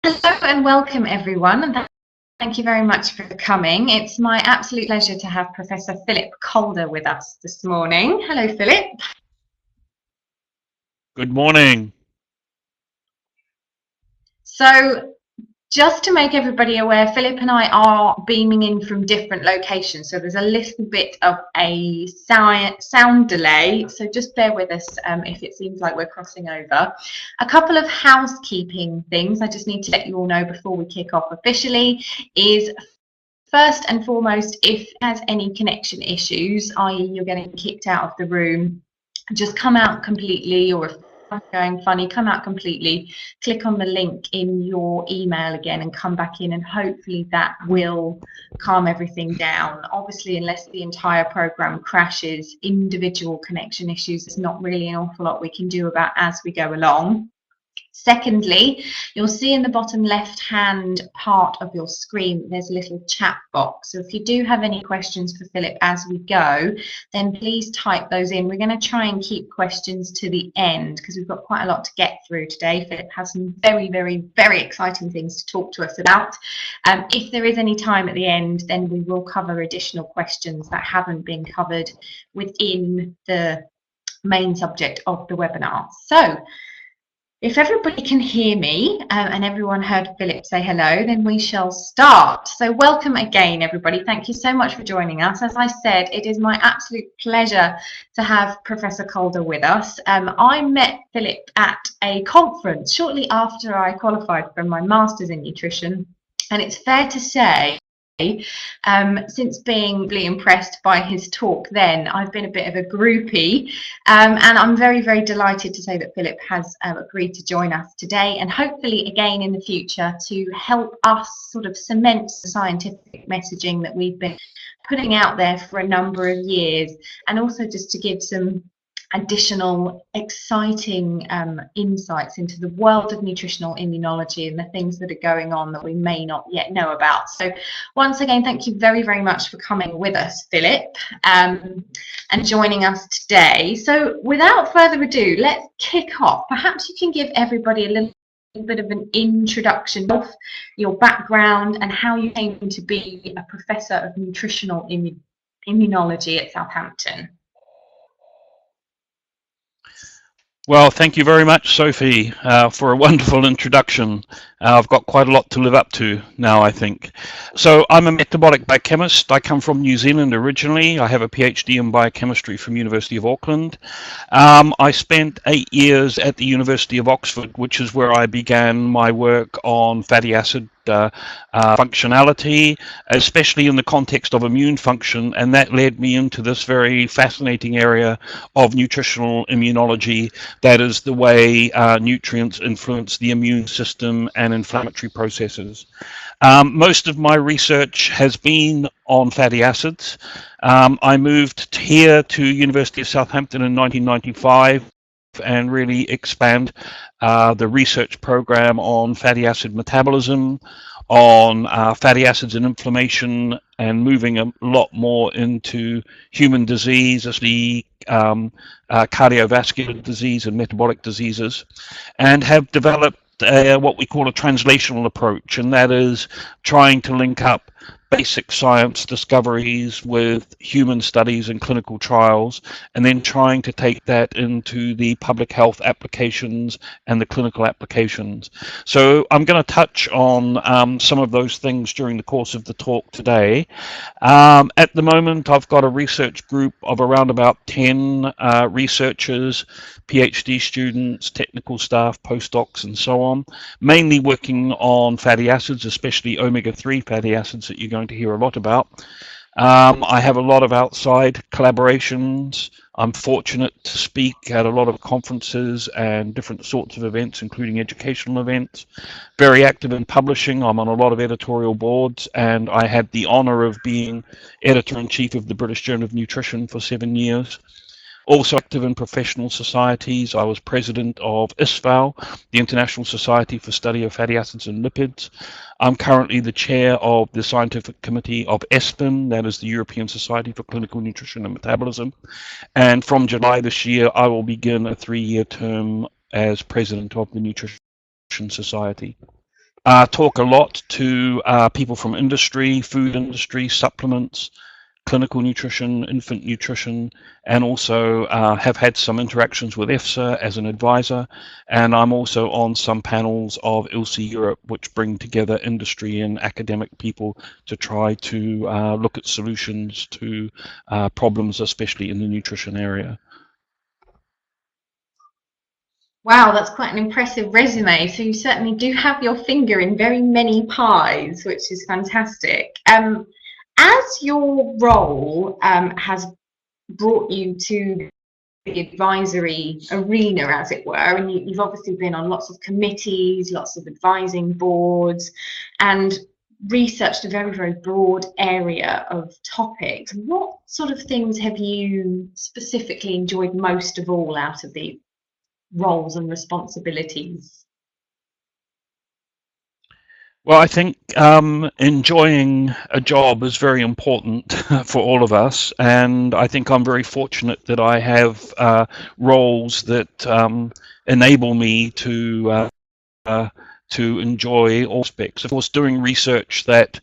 Hello and welcome everyone, and thank you very much for coming. It's my absolute pleasure to have Professor Philip Calder with us this morning. Hello Philip. Good morning. So just to make everybody aware, Philip and I are beaming in from different locations, so there's a little bit of a sound delay, so just bear with us if it seems like we're crossing over. A couple of housekeeping things I just need to let you all know before we kick off officially is, first and foremost, if it has any connection issues, i.e. you're getting kicked out of the room, just come out completely, or if it's going funny, come out completely, click on the link in your email again and come back in, and hopefully that will calm everything down. Obviously, unless the entire program crashes, individual connection issues, there's not really an awful lot we can do about as we go along. Secondly, you'll see in the bottom left-hand part of your screen, there's a little chat box. So if you do have any questions for Philip as we go, then please type those in. We're going to try and keep questions to the end because we've got quite a lot to get through today. Philip has some very, very, very exciting things to talk to us about. If there is any time at the end, then we will cover additional questions that haven't been covered within the main subject of the webinar. So, if everybody can hear me and everyone heard Philip say hello, then we shall start. So welcome again, everybody. Thank you so much for joining us. As I said, it is my absolute pleasure to have Professor Calder with us. I met Philip at a conference shortly after I qualified from my Master's in Nutrition, and it's fair to say, since being really impressed by his talk then, I've been a bit of a groupie, and I'm very, very delighted to say that Philip has agreed to join us today, and hopefully again in the future to help us sort of cement the scientific messaging that we've been putting out there for a number of years, and also just to give some additional exciting insights into the world of nutritional immunology and the things that are going on that we may not yet know about. So once again, thank you very, very much for coming with us, Philip, and joining us today. So without further ado, let's kick off. Perhaps you can give everybody a little bit of an introduction of your background and how you came to be a Professor of Nutritional Immunology at Southampton. Well, thank you very much, Sophie, for a wonderful introduction. I've got quite a lot to live up to now, I think. So I'm a metabolic biochemist. I come from New Zealand originally. I have a PhD in biochemistry from University of Auckland. I spent 8 years at the University of Oxford, which is where I began my work on fatty acid functionality, especially in the context of immune function, and that led me into this very fascinating area of nutritional immunology. That is the way nutrients influence the immune system and inflammatory processes. Most of my research has been on fatty acids. I moved here to University of Southampton in 1995 and really expand the research program on fatty acid metabolism, on fatty acids and inflammation, and moving a lot more into human disease, especially cardiovascular disease and metabolic diseases, and have developed what we call a translational approach, and that is trying to link up basic science discoveries with human studies and clinical trials, and then trying to take that into the public health applications and the clinical applications. So I'm going to touch on some of those things during the course of the talk today. At the moment, I've got a research group of around about 10 researchers, PhD students, technical staff, postdocs, and so on, mainly working on fatty acids, especially omega-3 fatty acids that you're going to hear a lot about. I have a lot of outside collaborations. I'm fortunate to speak at a lot of conferences and different sorts of events, including educational events. Very active in publishing. I'm on a lot of editorial boards, and I had the honor of being editor-in-chief of the British Journal of Nutrition for 7 years. Also active in professional societies. I was president of ISFAL, the International Society for Study of Fatty Acids and Lipids. I'm currently the chair of the scientific committee of ESPIN, that is the European Society for Clinical Nutrition and Metabolism. And from July this year, I will begin a 3-year term as president of the Nutrition Society. talk a lot to people from industry, food industry, supplements, clinical nutrition, infant nutrition, and also have had some interactions with EFSA as an advisor. And I'm also on some panels of ILSI Europe, which bring together industry and academic people to try to look at solutions to problems, especially in the nutrition area. Wow, that's quite an impressive resume. So you certainly do have your finger in very many pies, which is fantastic. As your role has brought you to the advisory arena, as it were, and you've obviously been on lots of committees, lots of advising boards, and researched a very, very broad area of topics. What sort of things have you specifically enjoyed most of all out of the roles and responsibilities? Well, I think enjoying a job is very important for all of us, and I think I'm very fortunate that I have roles that enable me to enjoy all aspects. Of course, doing research that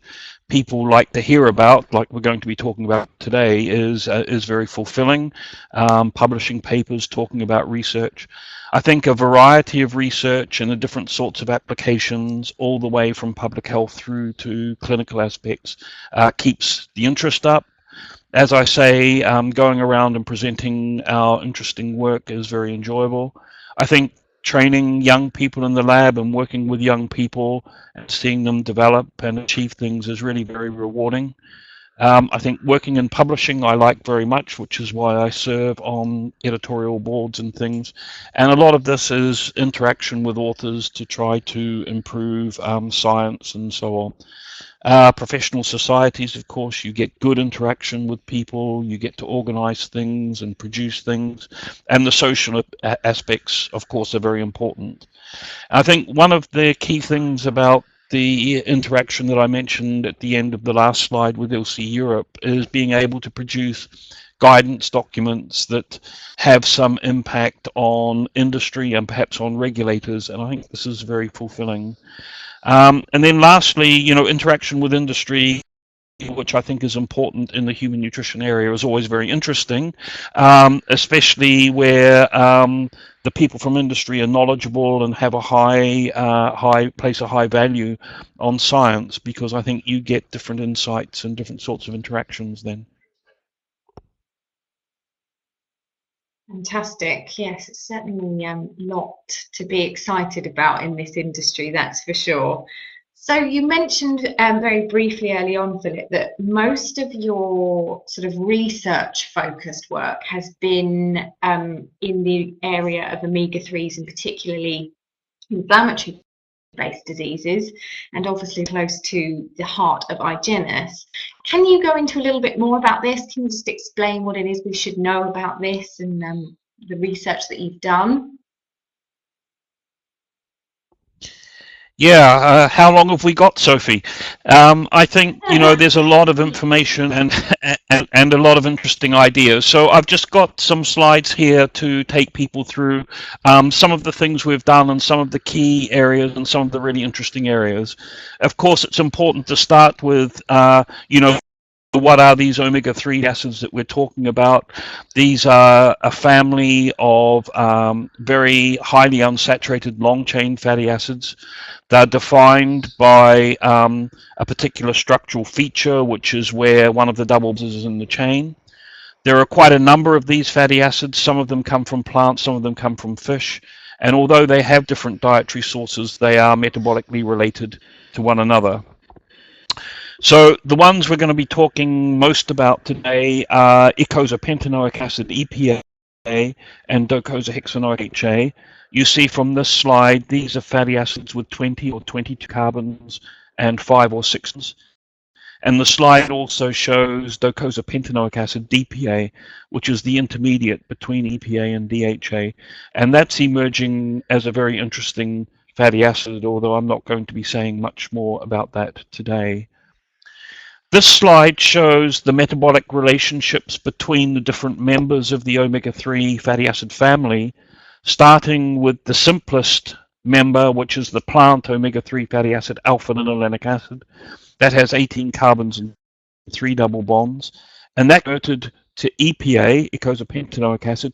people like to hear about, like we're going to be talking about today, is very fulfilling. Publishing papers, talking about research. I think a variety of research and the different sorts of applications, all the way from public health through to clinical aspects, keeps the interest up. As I say, going around and presenting our interesting work is very enjoyable. I think training young people in the lab and working with young people and seeing them develop and achieve things is really very rewarding. I think working in publishing I like very much, which is why I serve on editorial boards and things. And a lot of this is interaction with authors to try to improve science and so on. Professional societies, of course, you get good interaction with people, you get to organize things and produce things, and the social aspects, of course, are very important. I think one of the key things about the interaction that I mentioned at the end of the last slide with ILSI Europe is being able to produce guidance documents that have some impact on industry and perhaps on regulators, and I think this is very fulfilling. And then lastly, interaction with industry, which I think is important in the human nutrition area, is always very interesting, especially where the people from industry are knowledgeable and have a place a high value on science, because I think you get different insights and different sorts of interactions then. Fantastic. Yes, it's certainly a lot to be excited about in this industry, that's for sure. So you mentioned very briefly early on, Philip, that most of your sort of research-focused work has been in the area of omega-3s and particularly inflammatory-based diseases, and obviously close to the heart of hygienists. Can you go into a little bit more about this? Can you just explain what it is we should know about this and the research that you've done? Yeah, how long have we got, Sophie? I think there's a lot of information and a lot of interesting ideas. So I've just got some slides here to take people through some of the things we've done and some of the key areas and some of the really interesting areas. Of course, it's important to start with what are these omega-3 acids that we're talking about. These are a family of very highly unsaturated long-chain fatty acids. They're defined by a particular structural feature, which is where one of the doubles is in the chain. There are quite a number of these fatty acids. Some of them come from plants, some of them come from fish. And although they have different dietary sources, they are metabolically related to one another. So the ones we're going to be talking most about today are icosapentaenoic acid, EPA, and docosahexaenoic DHA. You see from this slide, these are fatty acids with 20 or 22 carbons and 5 or 6. And the slide also shows docosapentaenoic acid, DPA, which is the intermediate between EPA and DHA. And that's emerging as a very interesting fatty acid, although I'm not going to be saying much more about that today. This slide shows the metabolic relationships between the different members of the omega-3 fatty acid family, starting with the simplest member, which is the plant omega-3 fatty acid, alpha-linolenic acid. That has 18 carbons and 3 double bonds. And that converted to EPA, eicosapentaenoic acid,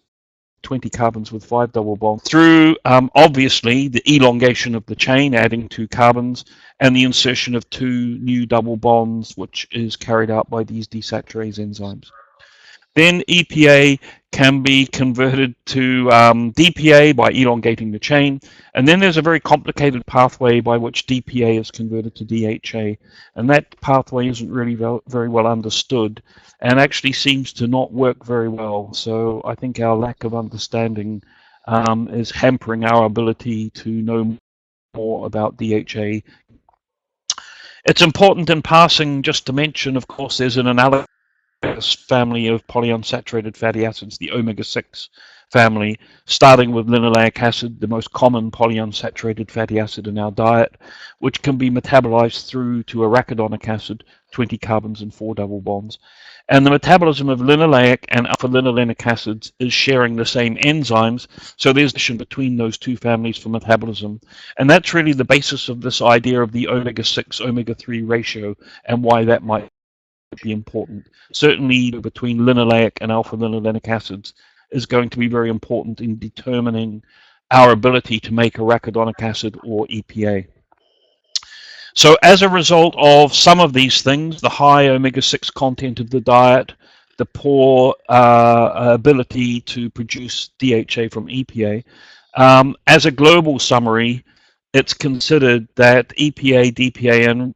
20 carbons with 5 double bonds, through obviously the elongation of the chain, adding 2 carbons, and the insertion of 2 new double bonds, which is carried out by these desaturase enzymes. Then EPA can be converted to DPA by elongating the chain. And then there's a very complicated pathway by which DPA is converted to DHA. And that pathway isn't really very well understood and actually seems to not work very well. So I think our lack of understanding is hampering our ability to know more about DHA. It's important in passing just to mention, of course, there's an analogous family of polyunsaturated fatty acids, the omega-6 family, starting with linoleic acid, the most common polyunsaturated fatty acid in our diet, which can be metabolized through to arachidonic acid, 20 carbons and 4 double bonds. And the metabolism of linoleic and alpha-linolenic acids is sharing the same enzymes, so there's a connection between those two families for metabolism. And that's really the basis of this idea of the omega-6, omega-3 ratio and why that might be important. Certainly between linoleic and alpha-linolenic acids is going to be very important in determining our ability to make arachidonic acid or EPA. So as a result of some of these things, the high omega-6 content of the diet, the poor ability to produce DHA from EPA, as a global summary, it's considered that EPA, DPA, and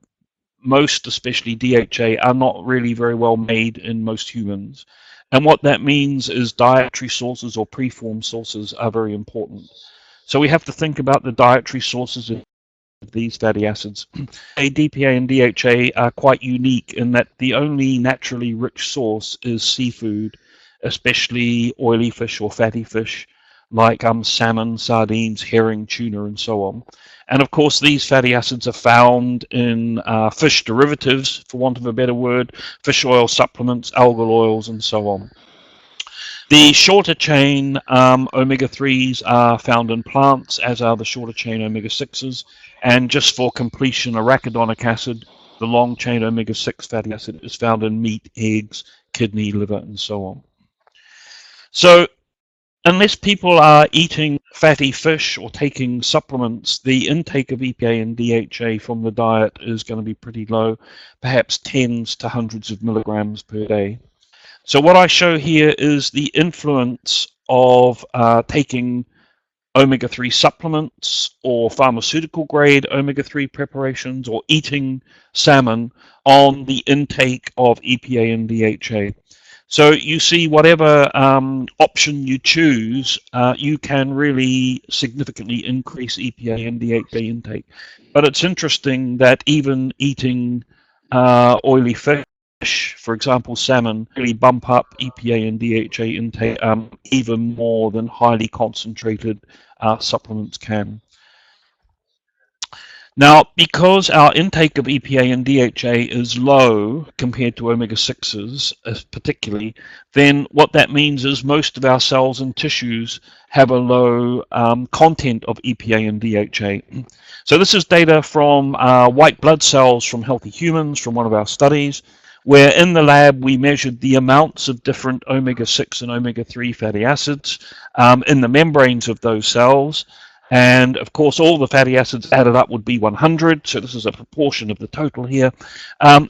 most, especially DHA, are not really very well made in most humans. And what that means is dietary sources or preformed sources are very important. So we have to think about the dietary sources of these fatty acids. DPA and DHA are quite unique in that the only naturally rich source is seafood, especially oily fish or fatty fish like salmon, sardines, herring, tuna, and so on. And of course, these fatty acids are found in fish derivatives, for want of a better word, fish oil supplements, algal oils, and so on. The shorter chain omega-3s are found in plants, as are the shorter chain omega-6s. And just for completion, arachidonic acid, the long chain omega-6 fatty acid, is found in meat, eggs, kidney, liver, and so on. So unless people are eating fatty fish or taking supplements, the intake of EPA and DHA from the diet is going to be pretty low, perhaps tens to hundreds of milligrams per day. So what I show here is the influence of taking omega-3 supplements or pharmaceutical grade omega-3 preparations or eating salmon on the intake of EPA and DHA. So you see, whatever option you choose, you can really significantly increase EPA and DHA intake. But it's interesting that even eating oily fish, for example salmon, really bump up EPA and DHA intake even more than highly concentrated supplements can. Now, because our intake of EPA and DHA is low compared to omega-6s particularly, then what that means is most of our cells and tissues have a low content of EPA and DHA. So this is data from white blood cells from healthy humans from one of our studies, where in the lab we measured the amounts of different omega-6 and omega-3 fatty acids in the membranes of those cells. And of course, all the fatty acids added up would be 100. So this is a proportion of the total here.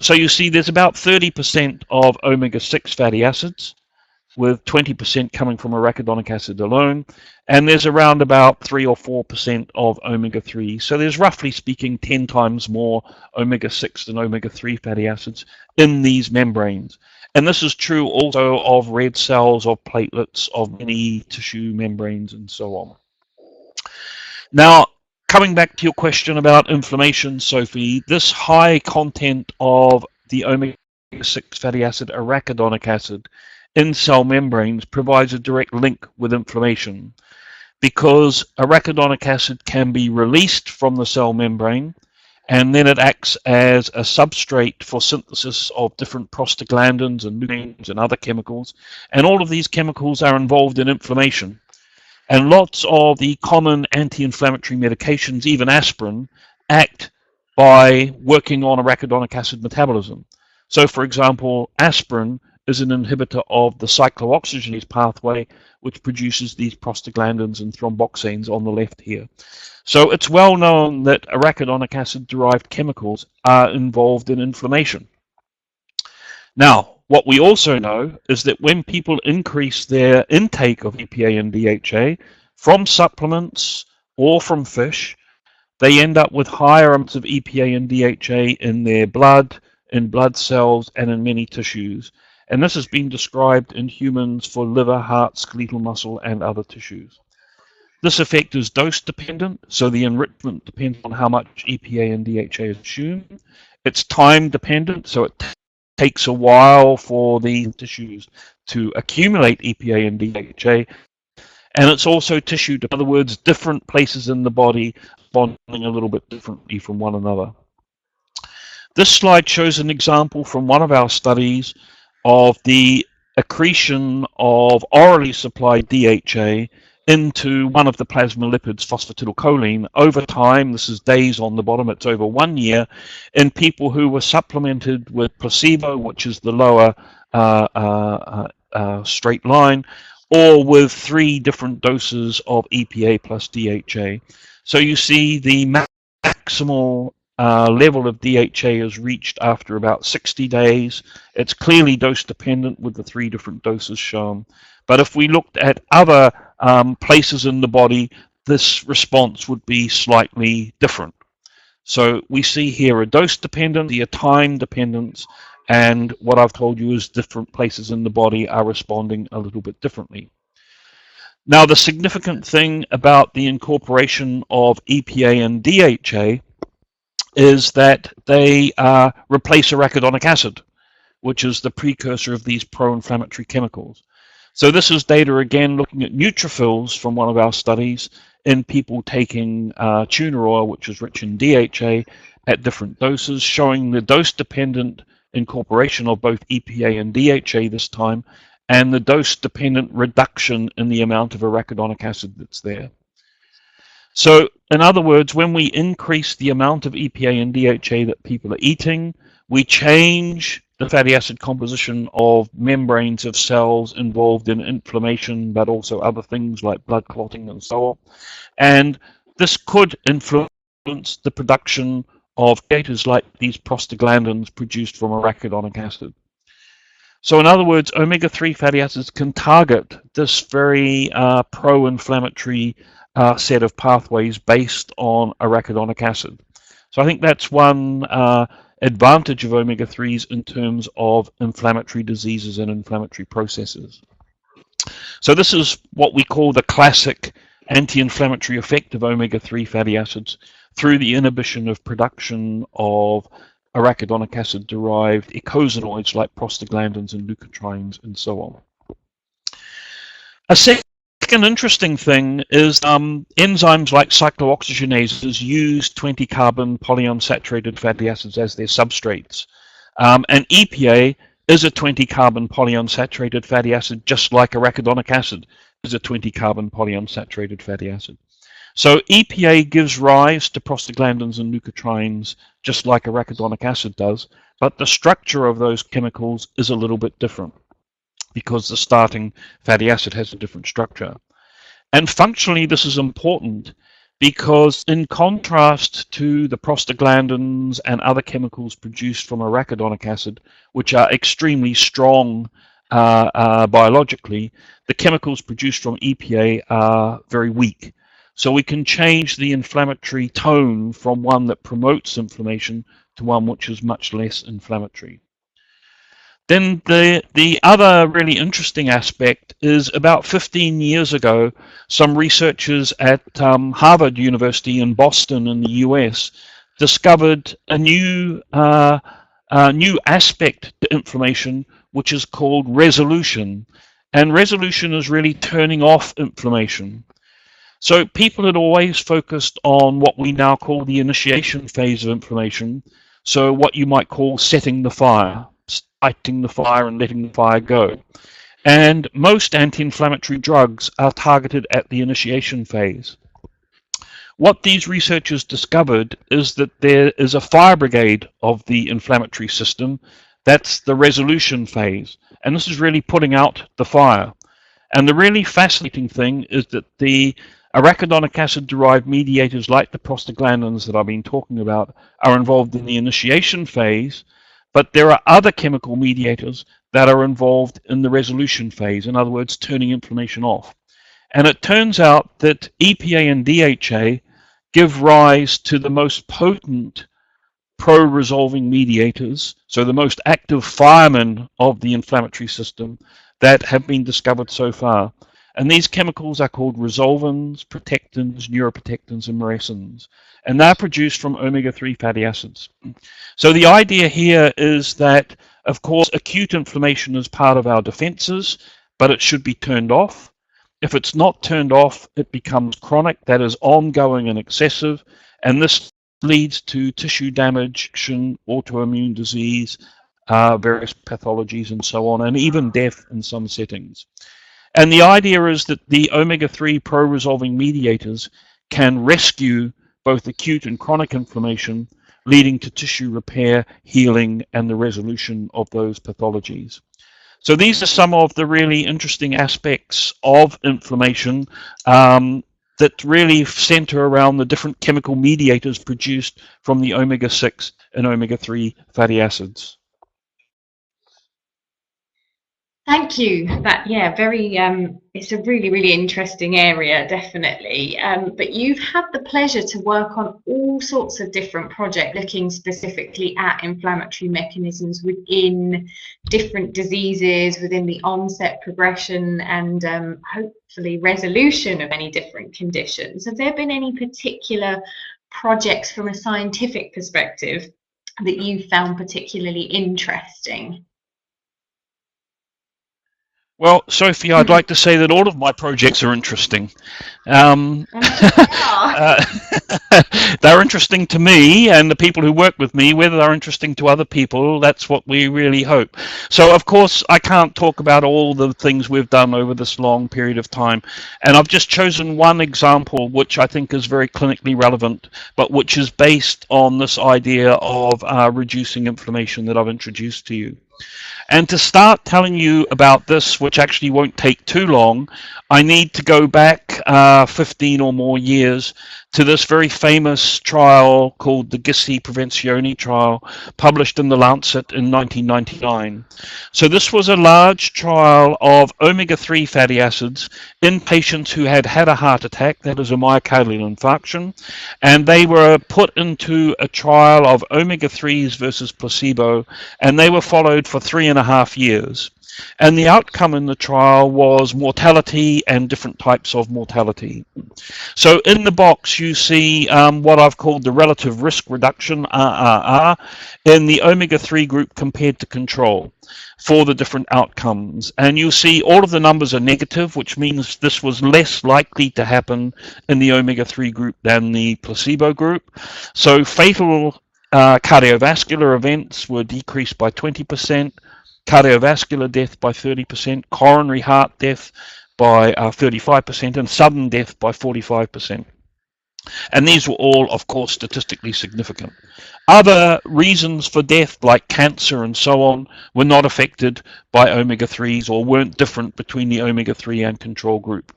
So you see there's about 30% of omega-6 fatty acids, with 20% coming from arachidonic acid alone. And there's around about 3 or 4% of omega-3. So there's, roughly speaking, 10 times more omega-6 than omega-3 fatty acids in these membranes. And this is true also of red cells, of platelets, of many tissue membranes, and so on. Now, coming back to your question about inflammation, Sophie, this high content of the omega-6 fatty acid, arachidonic acid, in cell membranes provides a direct link with inflammation, because arachidonic acid can be released from the cell membrane, and then it acts as a substrate for synthesis of different prostaglandins and leucines and other chemicals, and all of these chemicals are involved in inflammation. And lots of the common anti-inflammatory medications, even aspirin, act by working on arachidonic acid metabolism. So, for example, aspirin is an inhibitor of the cyclooxygenase pathway, which produces these prostaglandins and thromboxanes on the left here. So it's well known that arachidonic acid-derived chemicals are involved in inflammation. Now, what we also know is that when people increase their intake of EPA and DHA from supplements or from fish, they end up with higher amounts of EPA and DHA in their blood, in blood cells, and in many tissues. And this has been described in humans for liver, heart, skeletal muscle, and other tissues. This effect is dose dependent, so the enrichment depends on how much EPA and DHA is consumed. It's time dependent, so it takes a while for the tissues to accumulate EPA and DHA. And it's also tissue, in other words, different places in the body responding a little bit differently from one another. This slide shows an example from one of our studies of the accretion of orally supplied DHA into one of the plasma lipids, phosphatidylcholine, over time. This is days on the bottom, it's over 1 year, in people who were supplemented with placebo, which is the lower straight line, or with 3 different doses of EPA plus DHA. So you see the maximal level of DHA is reached after about 60 days. It's clearly dose dependent with the 3 different doses shown. But if we looked at other places in the body, this response would be slightly different. So we see here a dose dependency, a time dependence, and what I've told you is different places in the body are responding a little bit differently. Now, the significant thing about the incorporation of EPA and DHA is that they replace arachidonic acid, which is the precursor of these pro-inflammatory chemicals. So this is data, again, looking at neutrophils from one of our studies in people taking tuna oil, which is rich in DHA, at different doses, showing the dose-dependent incorporation of both EPA and DHA this time, and the dose-dependent reduction in the amount of arachidonic acid that's there. So, in other words, when we increase the amount of EPA and DHA that people are eating, we change the fatty acid composition of membranes of cells involved in inflammation, but also other things like blood clotting and so on. And this could influence the production of mediators like these prostaglandins produced from arachidonic acid. So in other words, omega-3 fatty acids can target this very pro-inflammatory set of pathways based on arachidonic acid. So I think that's one advantage of omega-3s in terms of inflammatory diseases and inflammatory processes. So this is what we call the classic anti-inflammatory effect of omega-3 fatty acids through the inhibition of production of arachidonic acid derived eicosanoids like prostaglandins and leukotrienes and so on. A second interesting thing is enzymes like cyclooxygenases use 20 carbon polyunsaturated fatty acids as their substrates. And EPA is a 20 carbon polyunsaturated fatty acid, just like arachidonic acid is a 20 carbon polyunsaturated fatty acid. So EPA gives rise to prostaglandins and leukotrienes just like arachidonic acid does, but the structure of those chemicals is a little bit different because the starting fatty acid has a different structure. And functionally this is important because in contrast to the prostaglandins and other chemicals produced from arachidonic acid, which are extremely strong biologically, the chemicals produced from EPA are very weak. So we can change the inflammatory tone from one that promotes inflammation to one which is much less inflammatory. Then the other really interesting aspect is about 15 years ago, some researchers at Harvard University in Boston in the US discovered a new aspect to inflammation, which is called resolution. And resolution is really turning off inflammation. So people had always focused on what we now call the initiation phase of inflammation. So what you might call setting the fire, lighting the fire and letting the fire go. And most anti-inflammatory drugs are targeted at the initiation phase. What these researchers discovered is that there is a fire brigade of the inflammatory system. That's the resolution phase. And this is really putting out the fire. And the really fascinating thing is that the arachidonic acid derived mediators like the prostaglandins that I've been talking about are involved in the initiation phase, but there are other chemical mediators that are involved in the resolution phase, in other words, turning inflammation off. And it turns out that EPA and DHA give rise to the most potent pro-resolving mediators, so the most active firemen of the inflammatory system that have been discovered so far. And these chemicals are called resolvins, protectins, neuroprotectins, and maricins. And they're produced from omega-3 fatty acids. So the idea here is that, of course, acute inflammation is part of our defenses, but it should be turned off. If it's not turned off, it becomes chronic, that is ongoing and excessive, and this leads to tissue damage, autoimmune disease, various pathologies and so on, and even death in some settings. And the idea is that the omega-3 pro-resolving mediators can rescue both acute and chronic inflammation, leading to tissue repair, healing, and the resolution of those pathologies. So these are some of the really interesting aspects of inflammation that really center around the different chemical mediators produced from the omega-6 and omega-3 fatty acids. Thank you. It's a really interesting area, definitely. But you've had the pleasure to work on all sorts of different projects looking specifically at inflammatory mechanisms within different diseases, within the onset, progression, and hopefully resolution of any different conditions. Have there been any particular projects from a scientific perspective that you found particularly interesting? Well, Sophie, I'd like to say that all of my projects are interesting. They're interesting to me and the people who work with me. Whether they're interesting to other people, that's what we really hope. So, of course, I can't talk about all the things we've done over this long period of time. And I've just chosen one example, which I think is very clinically relevant, but which is based on this idea of reducing inflammation that I've introduced to you. And to start telling you about this, which actually won't take too long, I need to go back 15 or more years to this very famous trial called the Gissi Prevenzione trial, published in The Lancet in 1999. So this was a large trial of omega-3 fatty acids in patients who had had a heart attack, that is a myocardial infarction, and they were put into a trial of omega-3s versus placebo, and they were followed for 3.5 years. And the outcome in the trial was mortality and different types of mortality. So in the box you see what I've called the relative risk reduction, RRR, in the omega-3 group compared to control for the different outcomes. And you see all of the numbers are negative, which means this was less likely to happen in the omega-3 group than the placebo group. So fatal cardiovascular events were decreased by 20%, cardiovascular death by 30%, coronary heart death by 35%, and sudden death by 45%. And these were all, of course, statistically significant. Other reasons for death, like cancer and so on, were not affected by omega-3s or weren't different between the omega-3 and control group.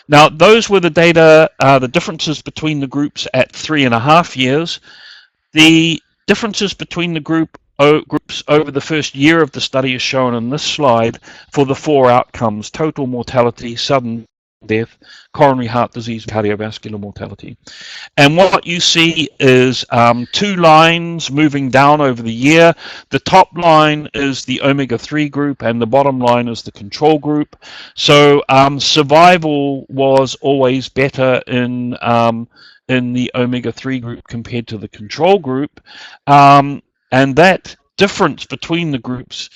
Now, those were the data, the differences between the groups at 3.5 years. The differences between the groups over the first year of the study is shown in this slide for the 4 outcomes: total mortality, sudden death, coronary heart disease, cardiovascular mortality. And what you see is 2 lines moving down over the year. The top line is the omega-3 group and the bottom line is the control group. So survival was always better in the omega-3 group compared to the control group. And that difference between the groups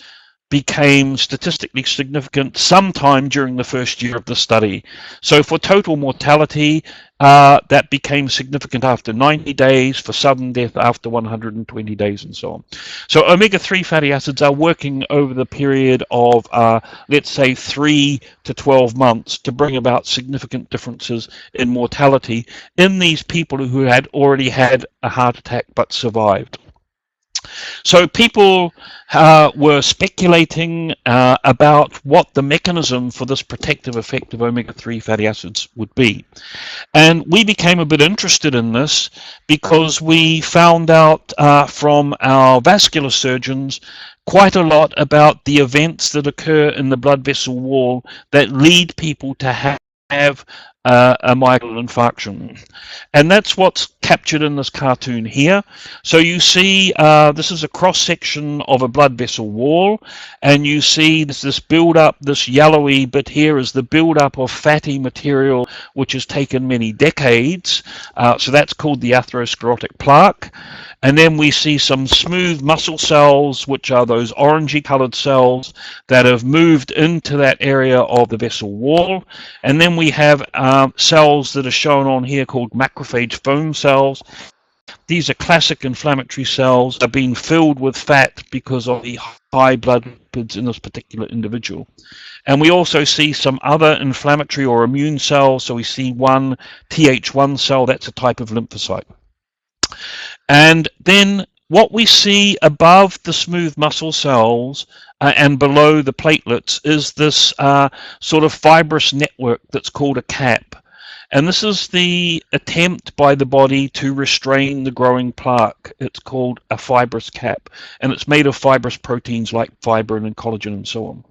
became statistically significant sometime during the first year of the study. So for total mortality, that became significant after 90 days, for sudden death after 120 days, and so on. So omega-3 fatty acids are working over the period of, let's say, 3 to 12 months to bring about significant differences in mortality in these people who had already had a heart attack but survived. So people were speculating about what the mechanism for this protective effect of omega-3 fatty acids would be. And we became a bit interested in this because we found out from our vascular surgeons quite a lot about the events that occur in the blood vessel wall that lead people to have a myocardial infarction. And that's what's captured in this cartoon here. So you see this is a cross-section of a blood vessel wall, and you see there's this build-up, this yellowy bit here is the build-up of fatty material which has taken many decades. So that's called the atherosclerotic plaque. And then we see some smooth muscle cells, which are those orangey colored cells that have moved into that area of the vessel wall. And then we have cells that are shown on here called macrophage foam cells. These are classic inflammatory cells that are being filled with fat because of the high blood lipids in this particular individual. And we also see some other inflammatory or immune cells. So we see one Th1 cell, that's a type of lymphocyte. And then what we see above the smooth muscle cells and below the platelets is this sort of fibrous network that's called a cap. And this is the attempt by the body to restrain the growing plaque. It's called a fibrous cap, and it's made of fibrous proteins like fibrin and collagen and so on.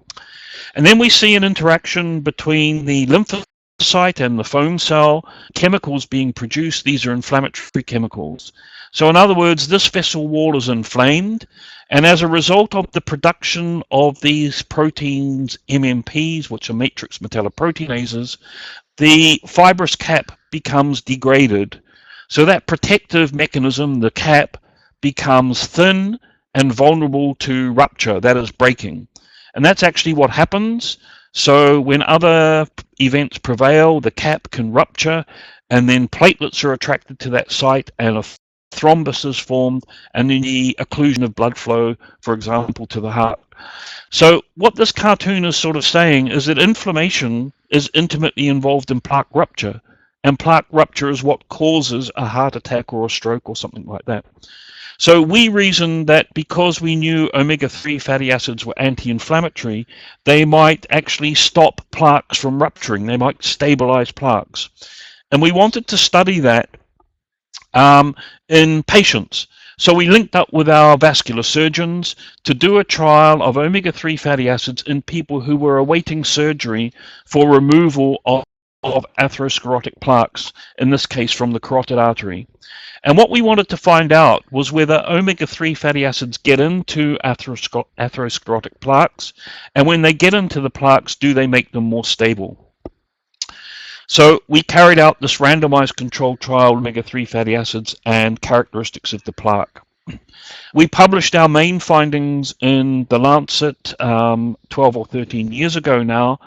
And then we see an interaction between the lymphocyte and the foam cell, chemicals being produced. These are inflammatory chemicals. So in other words, this vessel wall is inflamed, and as a result of the production of these proteins, MMPs, which are matrix metalloproteinases, the fibrous cap becomes degraded. So that protective mechanism, the cap, becomes thin and vulnerable to rupture, that is breaking. And that's actually what happens. So when other events prevail, the cap can rupture, and then platelets are attracted to that site, and a thrombus is formed, and then the occlusion of blood flow, for example, to the heart. So what this cartoon is sort of saying is that inflammation is intimately involved in plaque rupture, and plaque rupture is what causes a heart attack or a stroke or something like that. So we reasoned that because we knew omega-3 fatty acids were anti-inflammatory, they might actually stop plaques from rupturing. They might stabilize plaques. And we wanted to study that in patients. So we linked up with our vascular surgeons to do a trial of omega-3 fatty acids in people who were awaiting surgery for removal of atherosclerotic plaques, in this case from the carotid artery. And what we wanted to find out was whether omega-3 fatty acids get into atherosclerotic plaques, and when they get into the plaques, do they make them more stable? So we carried out this randomized controlled trial of omega-3 fatty acids and characteristics of the plaque. We published our main findings in The Lancet 12 or 13 years ago now.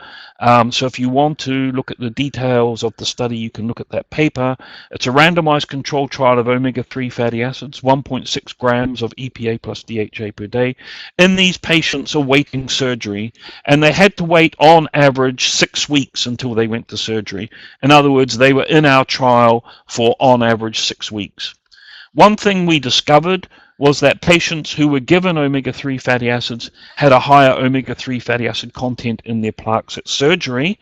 So if you want to look at the details of the study, you can look at that paper. It's a randomized controlled trial of omega-3 fatty acids, 1.6 grams of EPA plus DHA per day, in these patients awaiting surgery. And they had to wait on average 6 weeks until they went to surgery. In other words, they were in our trial for on average 6 weeks. One thing we discovered was that patients who were given omega-3 fatty acids had a higher omega-3 fatty acid content in their plaques at surgery.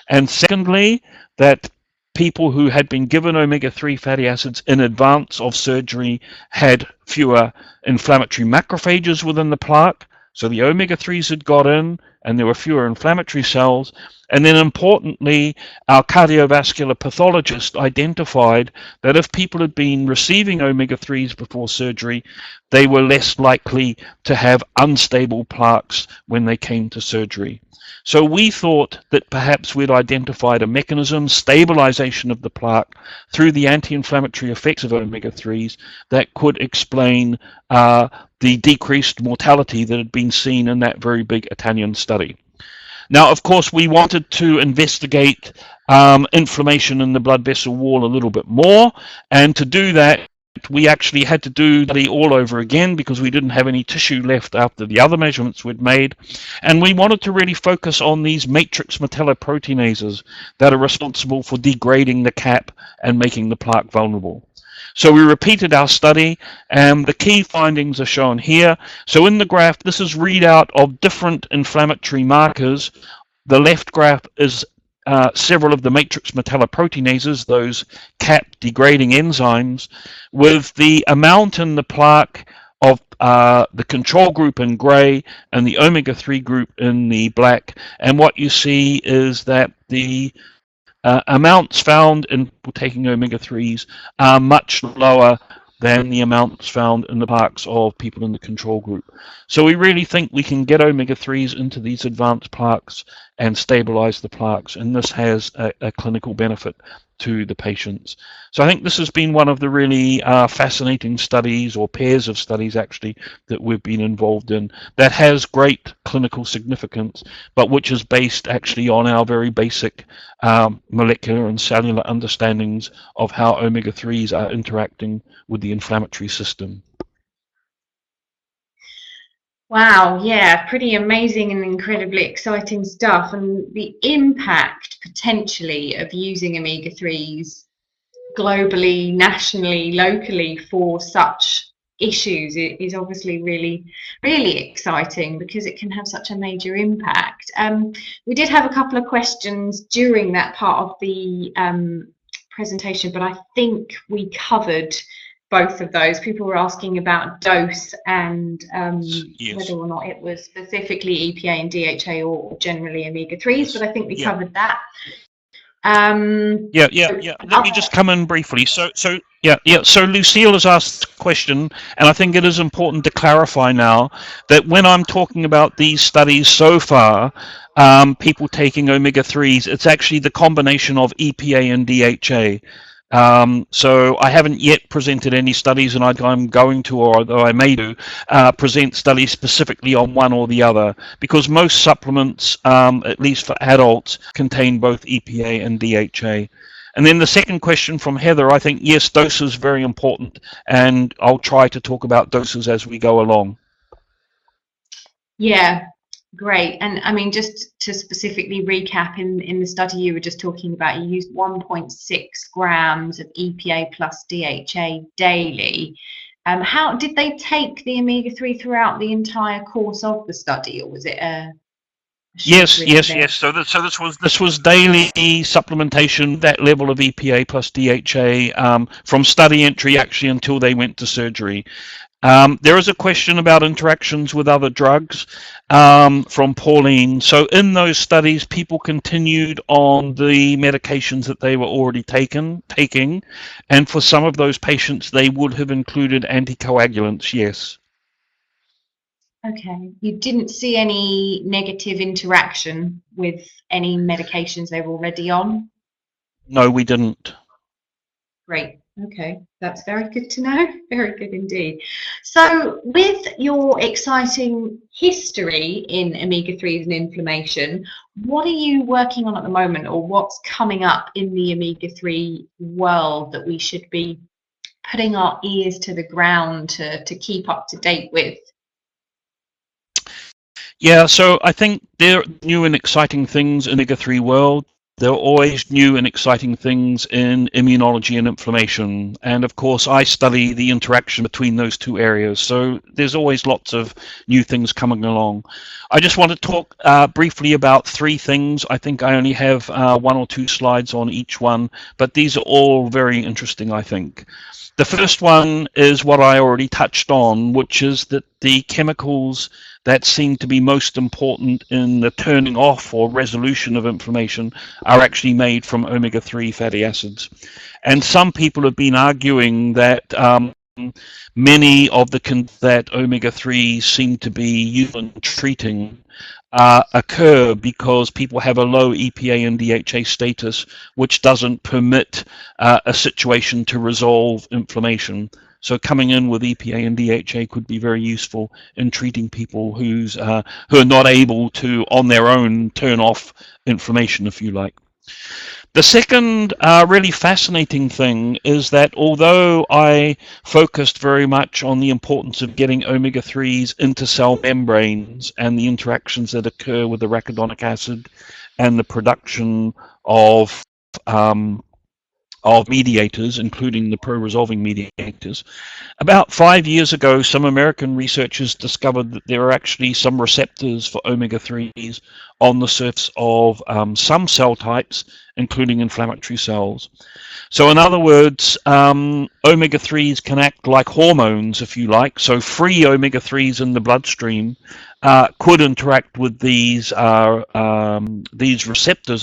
And secondly, that people who had been given omega-3 fatty acids in advance of surgery had fewer inflammatory macrophages within the plaque. So the omega-3s had got in, and there were fewer inflammatory cells. And then importantly, our cardiovascular pathologist identified that if people had been receiving omega-3s before surgery, they were less likely to have unstable plaques when they came to surgery. So we thought that perhaps we'd identified a mechanism, stabilization of the plaque through the anti-inflammatory effects of omega-3s, that could explain the decreased mortality that had been seen in that very big Italian study. Now, of course, we wanted to investigate inflammation in the blood vessel wall a little bit more, and to do that, we actually had to do the study all over again because we didn't have any tissue left after the other measurements we'd made. And we wanted to really focus on these matrix metalloproteinases that are responsible for degrading the cap and making the plaque vulnerable. So we repeated our study, and the key findings are shown here. So in the graph, this is readout of different inflammatory markers. The left graph is several of the matrix metalloproteinases, those cap degrading enzymes, with the amount in the plaque of the control group in grey and the omega-3 group in the black. And what you see is that the amounts found in people taking omega-3s are much lower than the amounts found in the plaques of people in the control group. So we really think we can get omega-3s into these advanced plaques and stabilize the plaques, and this has a clinical benefit to the patients. So I think this has been one of the really fascinating studies, or pairs of studies actually, that we've been involved in that has great clinical significance, but which is based actually on our very basic molecular and cellular understandings of how omega-3s are interacting with the inflammatory system. Wow, yeah, pretty amazing and incredibly exciting stuff. And the impact potentially of using omega-3s globally, nationally, locally for such issues is obviously really, really exciting because it can have such a major impact. We did have a couple of questions during that part of the presentation, but I think we covered both of those. People were asking about dose and Yes. whether or not it was specifically EPA and DHA or generally omega-3s, but I think we covered that. Let me just come in briefly. So Lucille has asked a question, and I think it is important to clarify now that when I'm talking about these studies so far, people taking omega-3s, it's actually the combination of EPA and DHA. So I haven't yet presented any studies, and I'm going to, or although I may do, present studies specifically on one or the other, because most supplements, at least for adults, contain both EPA and DHA. And then the second question from Heather, I think, yes, dose is very important, and I'll try to talk about doses as we go along. Yeah. Great. And I mean, just to specifically recap, in the study you were just talking about, you used 1.6 grams of EPA plus DHA daily. How did they take the omega-3 throughout the entire course of the study, or was it a Yes. So this was daily supplementation, that level of EPA plus DHA, from study entry actually until they went to surgery. There is a question about interactions with other drugs from Pauline. So in those studies, people continued on the medications that they were already taking, and for some of those patients, they would have included anticoagulants, yes. Okay. You didn't see any negative interaction with any medications they were already on? No, we didn't. Great. Okay, that's very good to know. Very good indeed. So with your exciting history in omega-3s and inflammation, what are you working on at the moment, or what's coming up in the omega-3 world that we should be putting our ears to the ground to keep up to date with? Yeah, so I think there are new and exciting things in the omega-3 world. There are always new and exciting things in immunology and inflammation. And of course, I study the interaction between those two areas. So there's always lots of new things coming along. I just want to talk briefly about three things. I think I only have 1 or 2 slides on each one, but these are all very interesting, I think. The first one is what I already touched on, which is that the chemicals that seem to be most important in the turning off or resolution of inflammation are actually made from omega-3 fatty acids. And some people have been arguing that many of that omega-3 seem to be used in treating occur because people have a low EPA and DHA status, which doesn't permit a situation to resolve inflammation. So coming in with EPA and DHA could be very useful in treating people who are not able to, on their own, turn off inflammation, if you like. The second really fascinating thing is that although I focused very much on the importance of getting omega-3s into cell membranes and the interactions that occur with the arachidonic acid and the production of mediators, including the pro-resolving mediators. About 5 years ago, some American researchers discovered that there are actually some receptors for omega-3s on the surface of some cell types, including inflammatory cells. So in other words, omega-3s can act like hormones, if you like. So free omega-3s in the bloodstream could interact with these receptors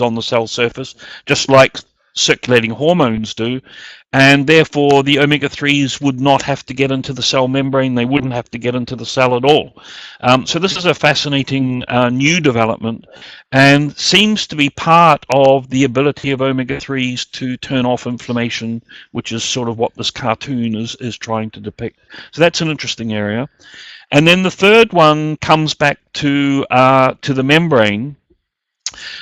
on the cell surface, just like circulating hormones do, and therefore the omega-3s would not have to get into the cell membrane. They wouldn't have to get into the cell at all. So this is a fascinating new development and seems to be part of the ability of omega-3s to turn off inflammation, which is sort of what this cartoon is trying to depict. So that's an interesting area. And then the third one comes back to the membrane.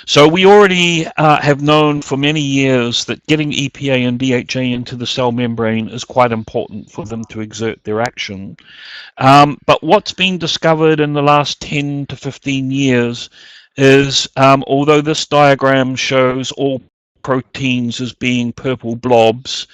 So we already have known for many years that getting EPA and DHA into the cell membrane is quite important for them to exert their action. But what's been discovered in the last 10 to 15 years is, although this diagram shows all proteins as being purple blobs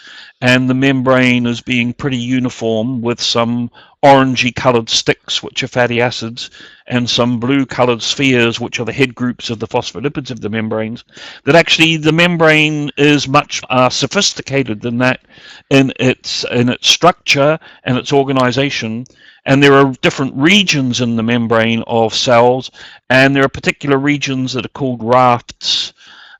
and the membrane as being pretty uniform with some orangey colored sticks, which are fatty acids, and some blue colored spheres, which are the head groups of the phospholipids of the membranes, that actually the membrane is much sophisticated than that in its structure and its organization. And there are different regions in the membrane of cells, and there are particular regions that are called rafts.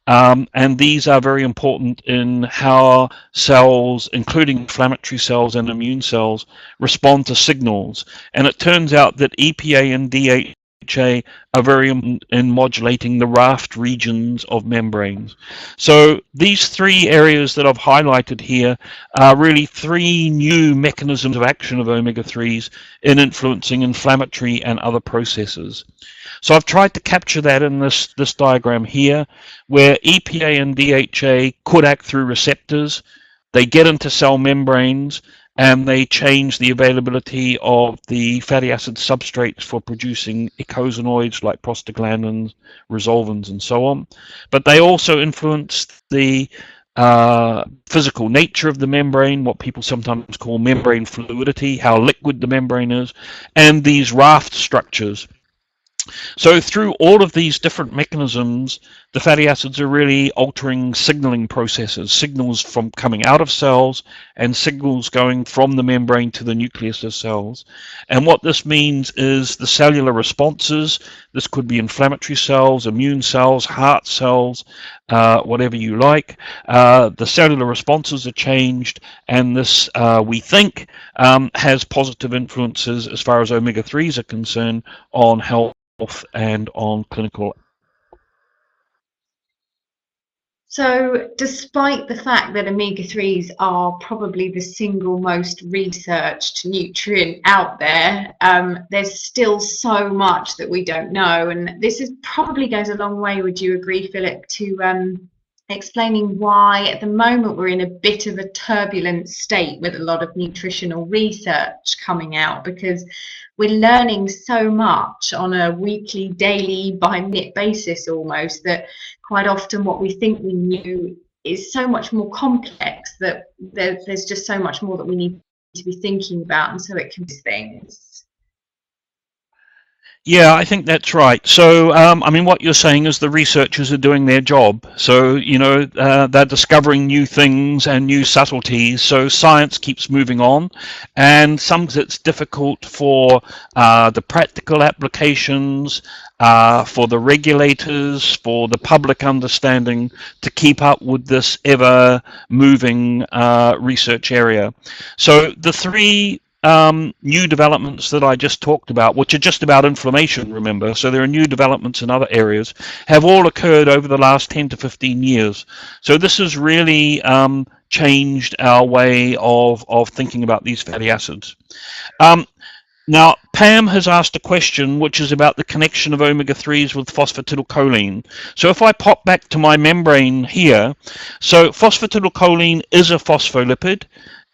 And these are very important in how cells, including inflammatory cells and immune cells, respond to signals. And it turns out that EPA and DHA are very important in modulating the raft regions of membranes. So these three areas that I've highlighted here are really three new mechanisms of action of omega-3s in influencing inflammatory and other processes. So I've tried to capture that in this diagram here, where EPA and DHA could act through receptors. They get into cell membranes and they change the availability of the fatty acid substrates for producing eicosanoids like prostaglandins, resolvins, and so on. But they also influence the physical nature of the membrane, what people sometimes call membrane fluidity, how liquid the membrane is, and these raft structures. So through all of these different mechanisms, the fatty acids are really altering signaling processes, signals from coming out of cells and signals going from the membrane to the nucleus of cells. And what this means is the cellular responses, this could be inflammatory cells, immune cells, heart cells, whatever you like. The cellular responses are changed, and this, we think, has positive influences as far as omega-3s are concerned on health and on clinical. So despite the fact that omega-3s are probably the single most researched nutrient out there, there's still so much that we don't know, and this probably goes a long way, would you agree, Philip, to explaining why at the moment we're in a bit of a turbulent state with a lot of nutritional research coming out, because we're learning so much on a weekly, daily, by minute basis almost, that quite often what we think we knew is so much more complex that there's just so much more that we need to be thinking about, and so it can be things. Yeah, I think that's right. So, I mean, what you're saying is the researchers are doing their job. So, they're discovering new things and new subtleties. So, science keeps moving on, and sometimes it's difficult for the practical applications, for the regulators, for the public understanding to keep up with this ever moving research area. So, the three new developments that I just talked about, which are just about inflammation, remember, so there are new developments in other areas, have all occurred over the last 10 to 15 years. So this has really changed our way of thinking about these fatty acids. Now, Pam has asked a question which is about the connection of omega-3s with phosphatidylcholine. So if I pop back to my membrane here, so phosphatidylcholine is a phospholipid.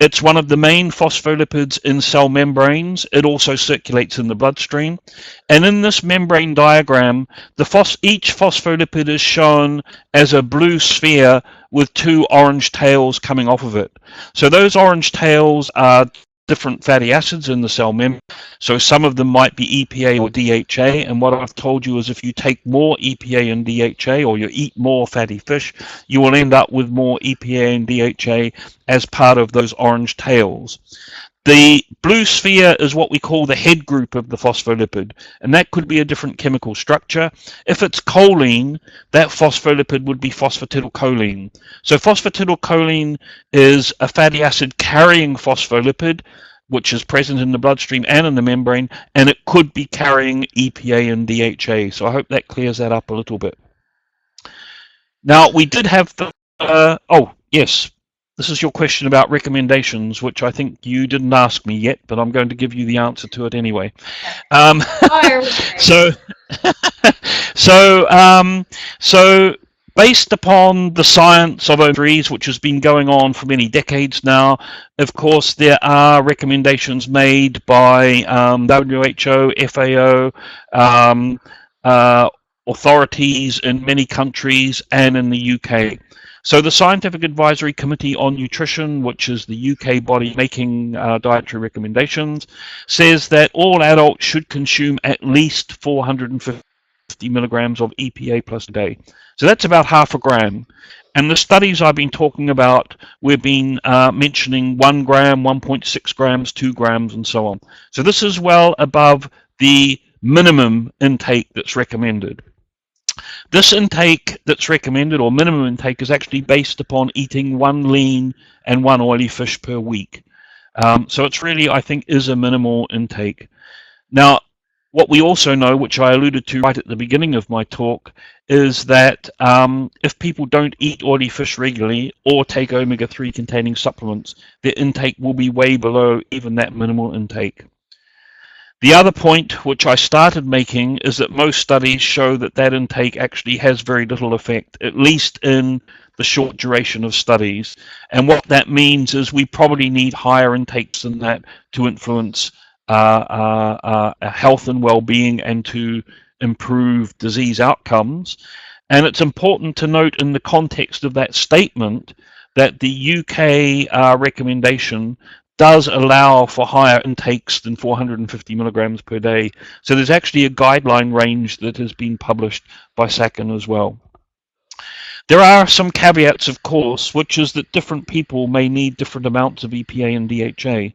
It's one of the main phospholipids in cell membranes. It also circulates in the bloodstream. And in this membrane diagram, each phospholipid is shown as a blue sphere with two orange tails coming off of it. So those orange tails are different fatty acids in the cell membrane. So some of them might be EPA or DHA, and what I've told you is if you take more EPA and DHA, or you eat more fatty fish, you will end up with more EPA and DHA as part of those orange tails. The blue sphere is what we call the head group of the phospholipid, and that could be a different chemical structure. If it's choline, that phospholipid would be phosphatidylcholine. So phosphatidylcholine is a fatty acid carrying phospholipid, which is present in the bloodstream and in the membrane, and it could be carrying EPA and DHA. So I hope that clears that up a little bit. Now, we did have the... oh, yes. This is your question about recommendations, which I think you didn't ask me yet, but I'm going to give you the answer to it anyway. So based upon the science of omega-3s, which has been going on for many decades now, of course, there are recommendations made by WHO, FAO, authorities in many countries and in the UK. So the Scientific Advisory Committee on Nutrition, which is the UK body making dietary recommendations, says that all adults should consume at least 450 milligrams of EPA plus a day. So that's about half a gram. And the studies I've been talking about, we've been mentioning 1 gram, 1.6 grams, 2 grams, and so on. So this is well above the minimum intake that's recommended. This intake that's recommended, or minimum intake, is actually based upon eating 1 lean and 1 oily fish per week. So it's really, I think, is a minimal intake. Now, what we also know, which I alluded to right at the beginning of my talk, is that if people don't eat oily fish regularly or take omega-3 containing supplements, their intake will be way below even that minimal intake. The other point, which I started making, is that most studies show that that intake actually has very little effect, at least in the short duration of studies. And what that means is we probably need higher intakes than that to influence health and well-being and to improve disease outcomes. And it's important to note in the context of that statement that the UK recommendation does allow for higher intakes than 450 milligrams per day. So there's actually a guideline range that has been published by SACN as well. There are some caveats, of course, which is that different people may need different amounts of EPA and DHA.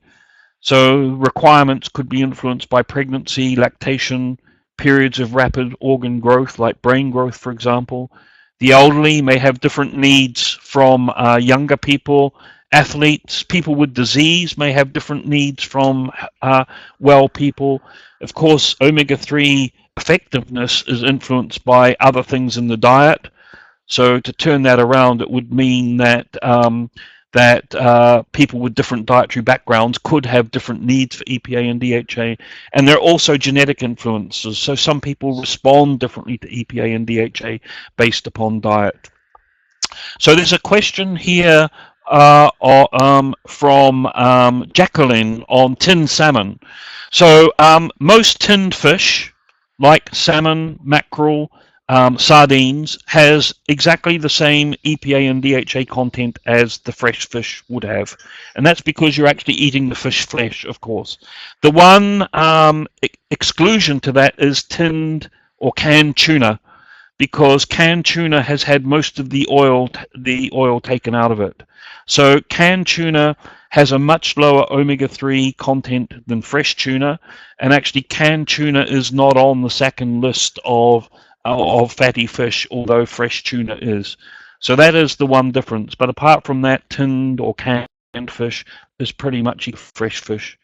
So requirements could be influenced by pregnancy, lactation, periods of rapid organ growth, like brain growth, for example. The elderly may have different needs from younger people. Athletes, people with disease may have different needs from well people. Of course, omega-3 effectiveness is influenced by other things in the diet. So to turn that around, it would mean that people with different dietary backgrounds could have different needs for EPA and DHA. And there are also genetic influences. So some people respond differently to EPA and DHA based upon diet. So there's a question here from Jacqueline on tinned salmon. So most tinned fish, like salmon, mackerel, sardines has exactly the same EPA and DHA content as the fresh fish would have. And that's because you're actually eating the fish flesh, of course. The one exclusion to that is tinned or canned tuna, because canned tuna has had most of the oil taken out of it. So canned tuna has a much lower omega-3 content than fresh tuna, and actually canned tuna is not on the second list of fatty fish, although fresh tuna is. So that is the one difference. But apart from that, tinned or canned fish is pretty much fresh fish.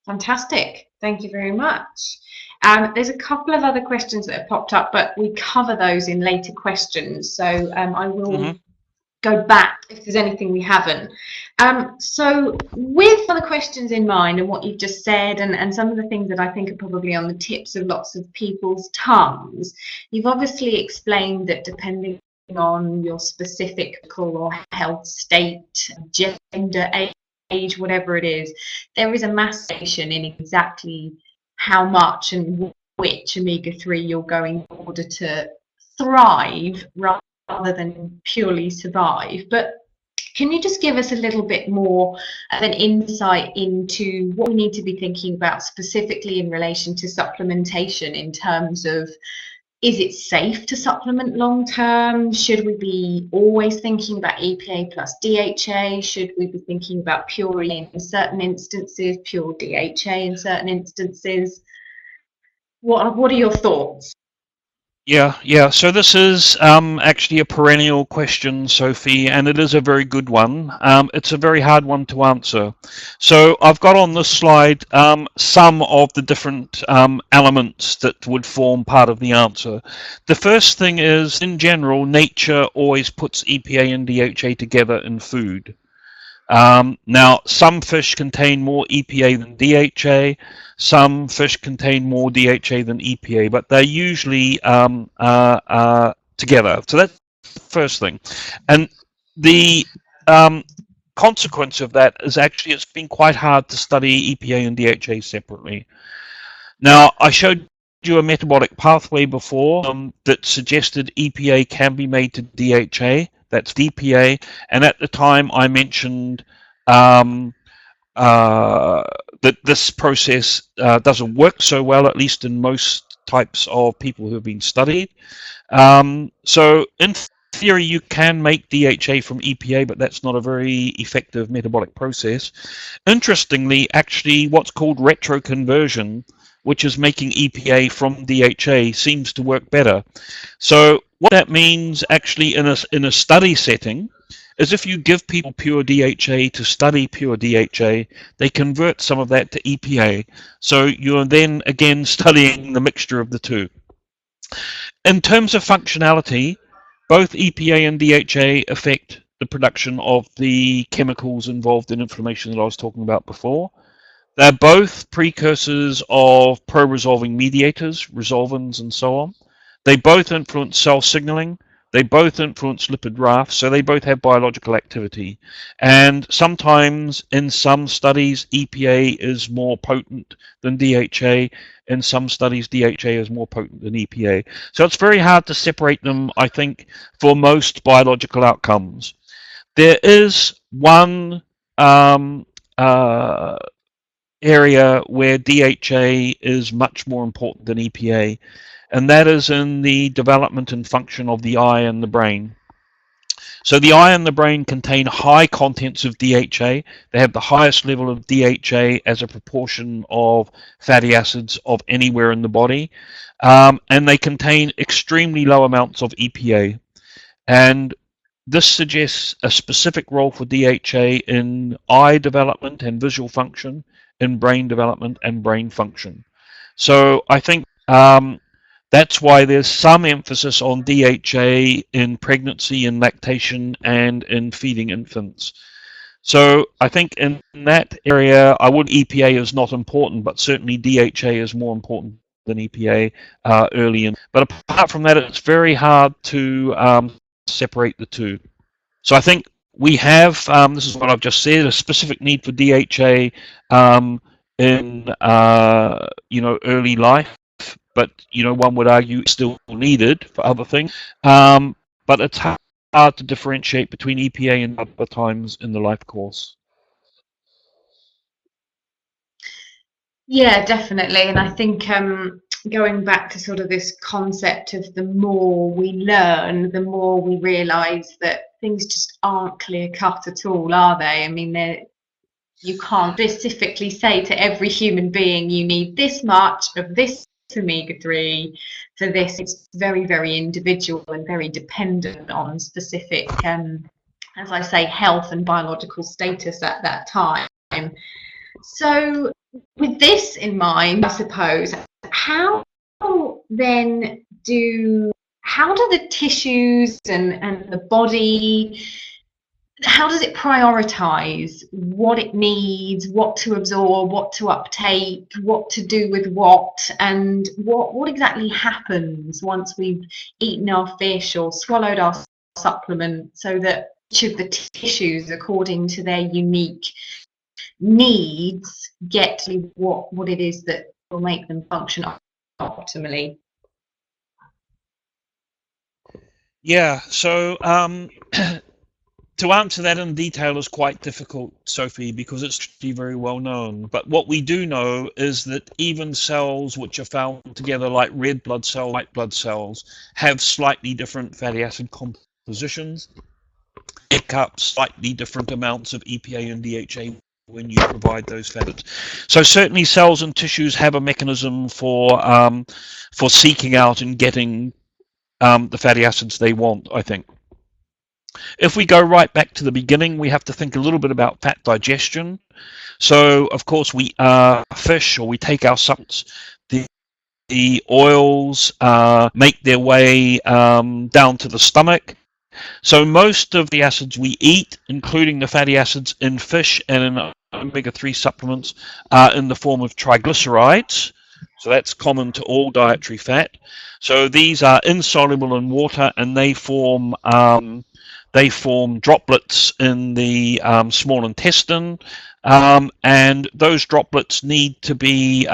Fantastic. Thank you very much. There's a couple of other questions that have popped up, but we cover those in later questions. So I will go back if there's anything we haven't. So with other questions in mind and what you've just said and some of the things that I think are probably on the tips of lots of people's tongues, you've obviously explained that depending on your specific or health state, gender, age, whatever it is, there is a massive in exactly how much and which omega-3 you're going in order to thrive rather than purely survive. But can you just give us a little bit more of an insight into what we need to be thinking about specifically in relation to supplementation, in terms of, is it safe to supplement long term? Should we be always thinking about EPA plus DHA? Should we be thinking about pure in certain instances, pure DHA in certain instances? What are your thoughts? Yeah. So this is actually a perennial question, Sophie, and it is a very good one. It's a very hard one to answer. So I've got on this slide some of the different elements that would form part of the answer. The first thing is, in general, nature always puts EPA and DHA together in food. Now, some fish contain more EPA than DHA, some fish contain more DHA than EPA, but they're usually together. So that's the first thing. And the consequence of that is actually it's been quite hard to study EPA and DHA separately. Now, I showed you a metabolic pathway before that suggested EPA can be made to DHA. That's DPA, and at the time I mentioned that this process doesn't work so well, at least in most types of people who have been studied. So in theory, you can make DHA from EPA, but that's not a very effective metabolic process. Interestingly, actually, what's called retroconversion, which is making EPA from DHA, seems to work better. So what that means actually in a study setting is if you give people pure DHA to study pure DHA, they convert some of that to EPA. So you're then again studying the mixture of the two. In terms of functionality, both EPA and DHA affect the production of the chemicals involved in inflammation that I was talking about before. They're both precursors of pro-resolving mediators, resolvins, and so on. They both influence cell signaling. They both influence lipid rafts, so they both have biological activity. And sometimes in some studies, EPA is more potent than DHA. In some studies, DHA is more potent than EPA. So it's very hard to separate them, I think, for most biological outcomes. There is one area where DHA is much more important than EPA, and that is in the development and function of the eye and the brain. So the eye and the brain contain high contents of DHA. They have the highest level of DHA as a proportion of fatty acids of anywhere in the body, and they contain extremely low amounts of EPA. And this suggests a specific role for DHA in eye development and visual function, in brain development and brain function. So I think that's why there's some emphasis on DHA in pregnancy, in lactation, and in feeding infants. So I think in that area, EPA is not important, but certainly DHA is more important than EPA early in. But apart from that, it's very hard to separate the two. So I think we have, this is what I've just said, a specific need for DHA in early life, but one would argue it's still needed for other things. But it's hard to differentiate between EPA and other times in the life course. Yeah, definitely. And I think going back to sort of this concept of the more we learn, the more we realise that things just aren't clear cut at all, are they? I mean, you can't specifically say to every human being you need this much of this omega-3 for this. It's very, very individual and very dependent on specific, as I say, health and biological status at that time. So with this in mind, I suppose, how then how do the tissues and the body, how does it prioritize what it needs, what to absorb, what to uptake, what to do with what, and what exactly happens once we've eaten our fish or swallowed our supplement, so that each of the tissues, according to their unique needs, get to what it is that will make them function optimally. Yeah, so to answer that in detail is quite difficult, Sophie, because it's very well known. But what we do know is that even cells which are found together, like red blood cells, white blood cells, have slightly different fatty acid compositions, pick up slightly different amounts of EPA and DHA when you provide those fats. So certainly cells and tissues have a mechanism for seeking out and getting the fatty acids they want, I think. If we go right back to the beginning, we have to think a little bit about fat digestion. So, of course, we fish, or we take our supplements. The oils make their way down to the stomach. So most of the acids we eat, including the fatty acids in fish and in omega-3 supplements, are in the form of triglycerides. So that's common to all dietary fat. So these are insoluble in water, and they form droplets in the small intestine, and those droplets need to be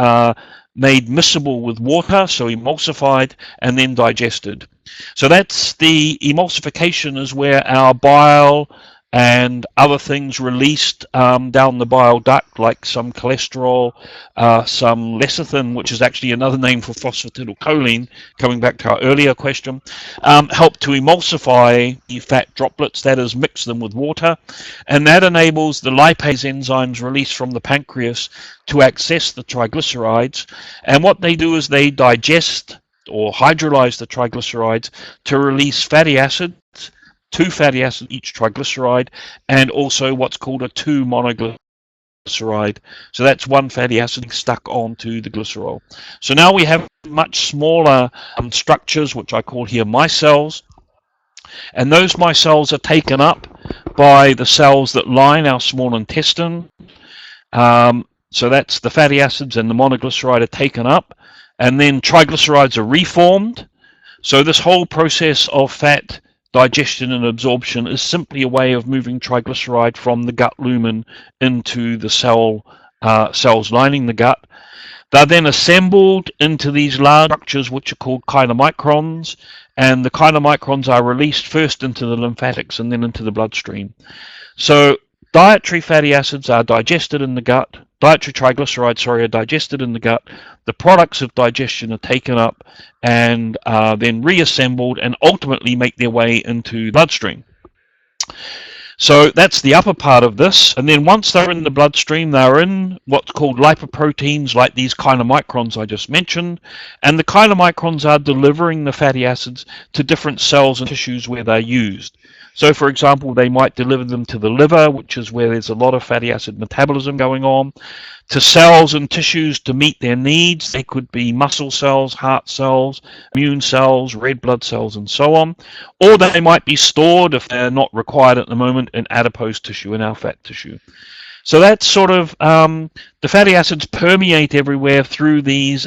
made miscible with water, so emulsified, and then digested. So that's the emulsification, is where our bile and other things released down the bile duct, like some cholesterol, some lecithin, which is actually another name for phosphatidylcholine, coming back to our earlier question, help to emulsify the fat droplets, that is, mix them with water, and that enables the lipase enzymes released from the pancreas to access the triglycerides, and what they do is they digest or hydrolyze the triglycerides to release fatty acids, 2 fatty acids each triglyceride, and also what's called a 2 monoglyceride. So that's 1 fatty acid stuck onto the glycerol. So now we have much smaller structures, which I call here micelles, and those micelles are taken up by the cells that line our small intestine. So that's the fatty acids and the monoglyceride are taken up, and then triglycerides are reformed. So this whole process of fat digestion and absorption is simply a way of moving triglyceride from the gut lumen into the cells lining the gut. They're then assembled into these large structures which are called chylomicrons, and the chylomicrons are released first into the lymphatics and then into the bloodstream. So dietary fatty acids are digested in the gut. Dietary triglycerides, are digested in the gut. The products of digestion are taken up and then reassembled and ultimately make their way into the bloodstream. So that's the upper part of this. And then once they're in the bloodstream, they're in what's called lipoproteins, like these chylomicrons I just mentioned. And the chylomicrons are delivering the fatty acids to different cells and tissues where they're used. So, for example, they might deliver them to the liver, which is where there's a lot of fatty acid metabolism going on, to cells and tissues to meet their needs. They could be muscle cells, heart cells, immune cells, red blood cells, and so on. Or they might be stored, if they're not required at the moment, in adipose tissue, in our fat tissue. So that's sort of, the fatty acids permeate everywhere through these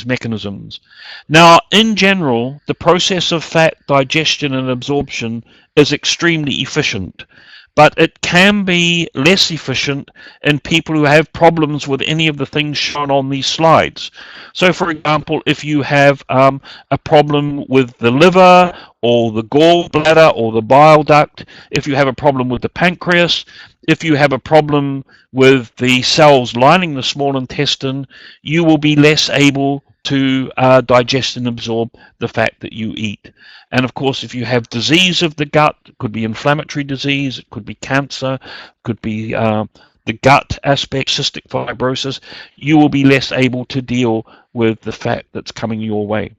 mechanisms. Now, in general, the process of fat digestion and absorption is extremely efficient, but it can be less efficient in people who have problems with any of the things shown on these slides. So, for example, if you have a problem with the liver or the gallbladder or the bile duct, if you have a problem with the pancreas, if you have a problem with the cells lining the small intestine, you will be less able to digest and absorb the fat that you eat. And of course, if you have disease of the gut, it could be inflammatory disease, it could be cancer, it could be the gut aspect, cystic fibrosis, you will be less able to deal with the fat that's coming your way.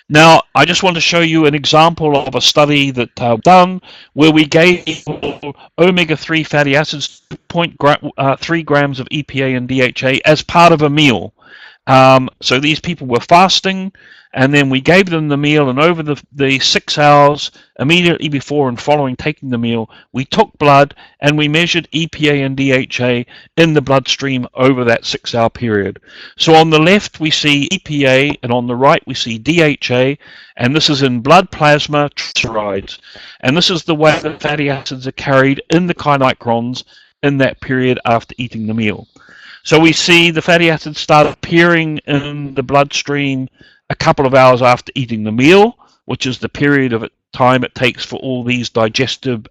Now, I just want to show you an example of a study that I've done where we gave people omega-3 fatty acids, 0.3 grams of EPA and DHA as part of a meal. So these people were fasting, and then we gave them the meal, and over the 6 hours immediately before and following taking the meal, we took blood and we measured EPA and DHA in the bloodstream over that 6-hour period. So on the left we see EPA, and on the right we see DHA, and this is in blood plasma triglycerides, and this is the way the fatty acids are carried in the chymicrons in that period after eating the meal. So we see the fatty acids start appearing in the bloodstream a couple of hours after eating the meal, which is the period of time it takes for all these digestive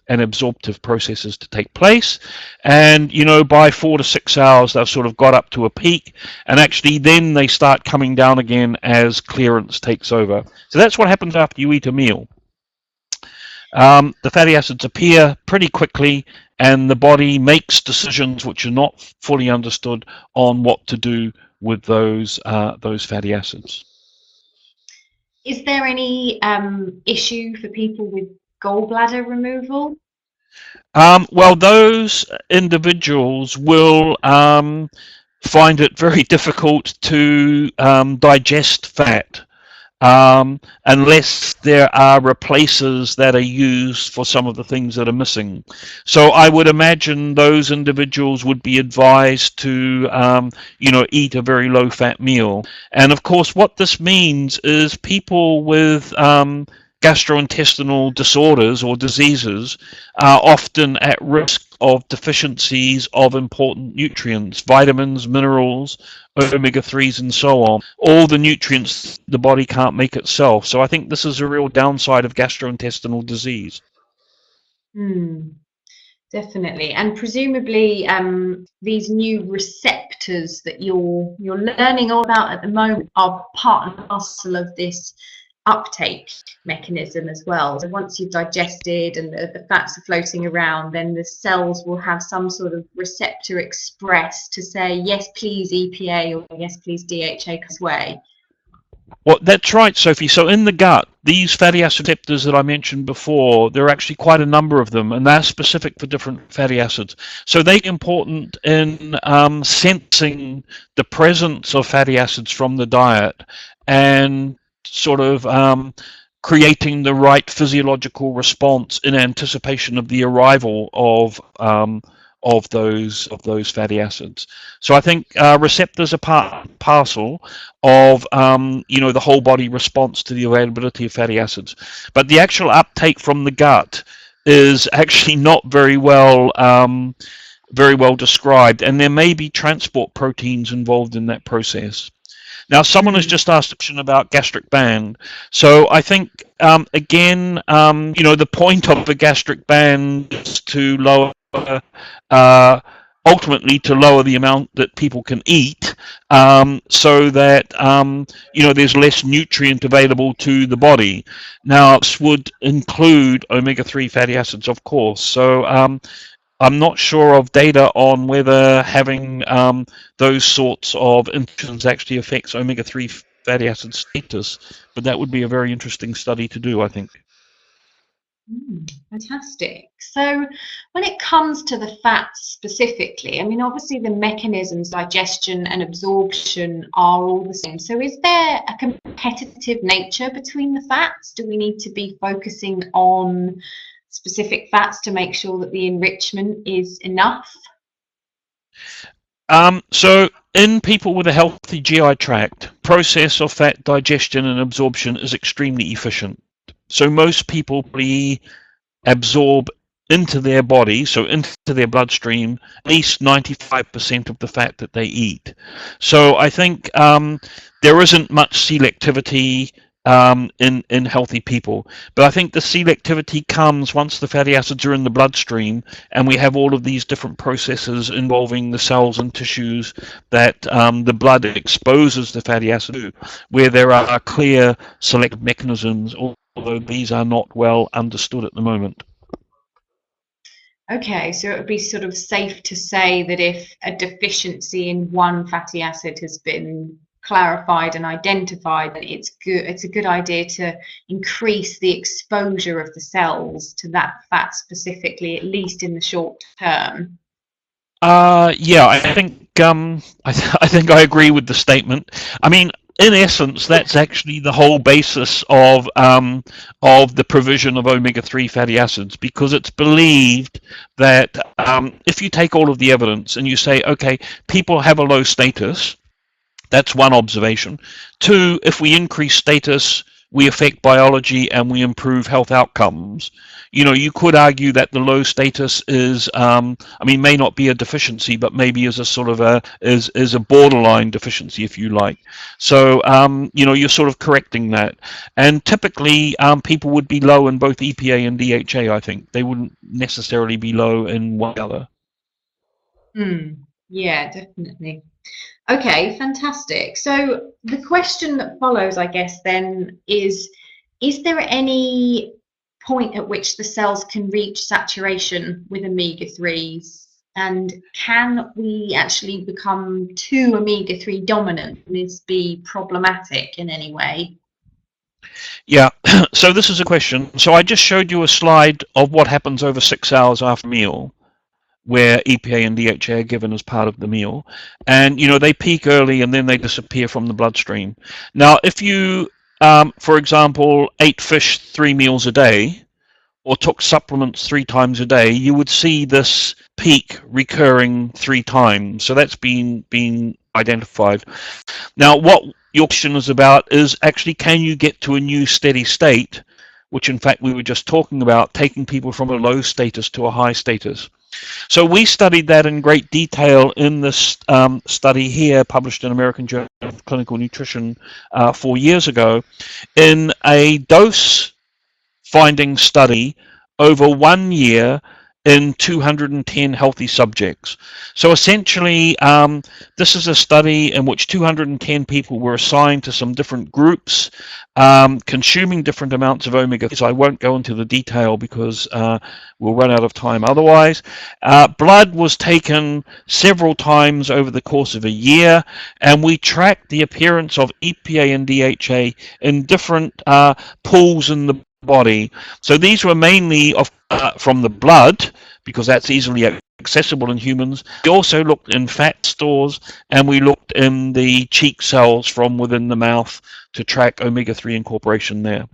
and absorptive processes to take place. And, you know, by 4 to 6 hours, they've sort of got up to a peak, and actually then they start coming down again as clearance takes over. So that's what happens after you eat a meal. The fatty acids appear pretty quickly, and the body makes decisions which are not fully understood on what to do with those fatty acids. Is there any issue for people with gallbladder removal? Well, those individuals will find it very difficult to digest fat. Unless there are replacers that are used for some of the things that are missing. So I would imagine those individuals would be advised to, eat a very low-fat meal. And of course, what this means is people with gastrointestinal disorders or diseases are often at risk of deficiencies of important nutrients, vitamins, minerals, omega-3s, and so on. All the nutrients the body can't make itself. So I think this is a real downside of gastrointestinal disease. Definitely, and presumably these new receptors that you're learning all about at the moment are part and parcel of this uptake mechanism as well. So once you've digested and the fats are floating around, then the cells will have some sort of receptor expressed to say, yes, please EPA, or yes, please DHA this way. Well, that's right, Sophie. So in the gut, these fatty acid receptors that I mentioned before, there are actually quite a number of them, and they're specific for different fatty acids. So they're important in sensing the presence of fatty acids from the diet and sort of creating the right physiological response in anticipation of the arrival of those fatty acids. So I think receptors are part and parcel of the whole body response to the availability of fatty acids. But the actual uptake from the gut is actually not very well described, and there may be transport proteins involved in that process. Now, someone has just asked a question about gastric band. So I think, the point of the gastric band is to lower, ultimately to lower the amount that people can eat, so that, there's less nutrient available to the body. Now, this would include omega-3 fatty acids, of course. So I'm not sure of data on whether having those sorts of interactions actually affects omega-3 fatty acid status, but that would be a very interesting study to do, I think. Fantastic. So when it comes to the fats specifically, I mean, obviously the mechanisms, digestion and absorption are all the same. So is there a competitive nature between the fats? Do we need to be focusing on specific fats to make sure that the enrichment is enough? So in people with a healthy GI tract, process of fat digestion and absorption is extremely efficient. So most people absorb into their body, so into their bloodstream, at least 95% of the fat that they eat. So I think there isn't much selectivity in healthy people, but I think the selectivity comes once the fatty acids are in the bloodstream and we have all of these different processes involving the cells and tissues that the blood exposes the fatty acid to, where there are clear selective mechanisms, although these are not well understood at the moment. Okay, so it would be sort of safe to say that if a deficiency in one fatty acid has been clarified and identified, that it's a good idea to increase the exposure of the cells to that fat specifically, at least in the short term. Yeah, I think I think I agree with the statement. I mean, in essence, that's actually the whole basis of the provision of omega-3 fatty acids, because it's believed that if you take all of the evidence and you say, okay, people have a low status, that's one observation. Two, if we increase status, we affect biology and we improve health outcomes. You know, you could argue that the low status is, I mean, may not be a deficiency, but maybe is a sort of is a borderline deficiency, if you like. So, you know, you're sort of correcting that. And typically, people would be low in both EPA and DHA, I think. They wouldn't necessarily be low in one other. Yeah, definitely. Okay, fantastic. So the question that follows, I guess, then is there any point at which the cells can reach saturation with omega-3s? And can we actually become too omega-3 dominant? Can this be problematic in any way? Yeah, so this is a question. So I just showed you a slide of what happens over 6 hours after meal, where EPA and DHA are given as part of the meal. And, you know, they peak early and then they disappear from the bloodstream. Now, if you, for example, ate fish 3 meals a day or took supplements 3 times a day, you would see this peak recurring 3 times. So that's been identified. Now, what your question is about is actually, can you get to a new steady state, which in fact we were just talking about, taking people from a low status to a high status. So we studied that in great detail in this study here, published in American Journal of Clinical Nutrition 4 years ago, in a dose finding study over 1 year in 210 healthy subjects. So essentially, this is a study in which 210 people were assigned to some different groups, consuming different amounts of omega-3. So I won't go into the detail because we'll run out of time otherwise. Blood was taken several times over the course of a year, and we tracked the appearance of EPA and DHA in different pools in the body. So these were mainly from the blood, because that's easily accessible in humans. We also looked in fat stores, and we looked in the cheek cells from within the mouth to track omega-3 incorporation there.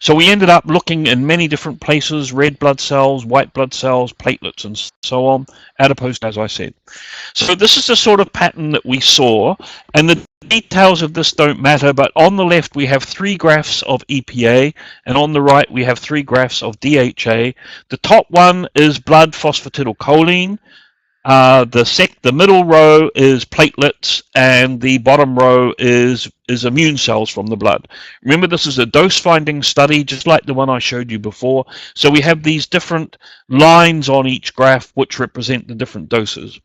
So we ended up looking in many different places: red blood cells, white blood cells, platelets, and so on, adipose, as I said. So this is the sort of pattern that we saw, and the details of this don't matter, but on the left we have 3 graphs of EPA, and on the right we have 3 graphs of DHA. The top one is blood phosphatidylcholine. The middle row is platelets, and the bottom row is immune cells from the blood. Remember, this is a dose-finding study, just like the one I showed you before. So we have these different lines on each graph which represent the different doses.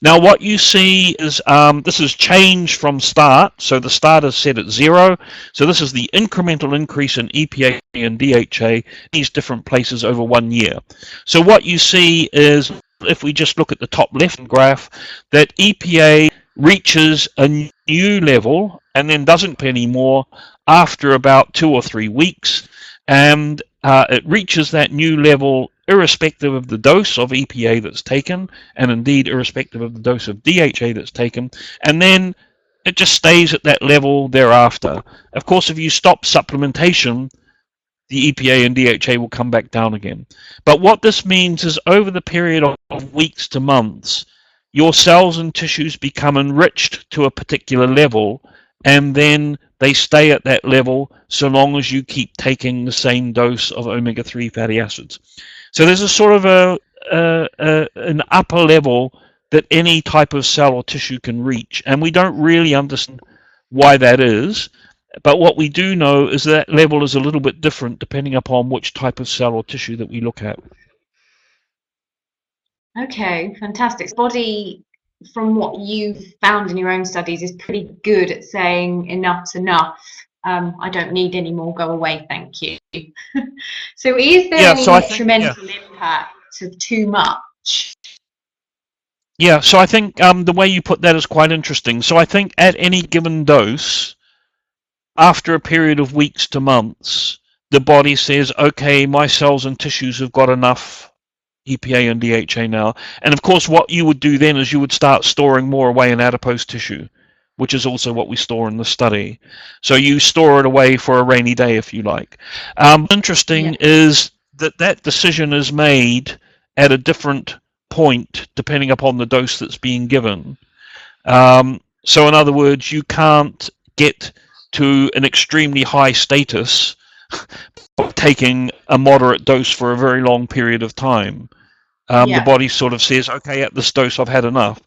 Now, what you see is this is change from start. So the start is set at 0. So this is the incremental increase in EPA and DHA in these different places over 1 year. So what you see is, if we just look at the top left graph, that EPA reaches a new level and then doesn't anymore after about 2 or 3 weeks, and it reaches that new level irrespective of the dose of EPA that's taken, and indeed irrespective of the dose of DHA that's taken, and then it just stays at that level thereafter. Of course, if you stop supplementation, the EPA and DHA will come back down again. But what this means is, over the period of weeks to months, your cells and tissues become enriched to a particular level, and then they stay at that level so long as you keep taking the same dose of omega-3 fatty acids. So there's a sort of an upper level that any type of cell or tissue can reach, and we don't really understand why that is, but what we do know is that level is a little bit different depending upon which type of cell or tissue that we look at. Okay, fantastic. Body, from what you've found in your own studies, is pretty good at saying enough's enough. I don't need any more, go away, thank you. So is there any detrimental impact of too much? Yeah, so I think the way you put that is quite interesting. So I think at any given dose, after a period of weeks to months, the body says, okay, my cells and tissues have got enough EPA and DHA now. And of course, what you would do then is you would start storing more away in adipose tissue, which is also what we store in the study. So you store it away for a rainy day, if you like. Interesting is that decision is made at a different point depending upon the dose that's being given. So in other words, you can't get to an extremely high status by taking a moderate dose for a very long period of time. The body sort of says, okay, at this dose I've had enough.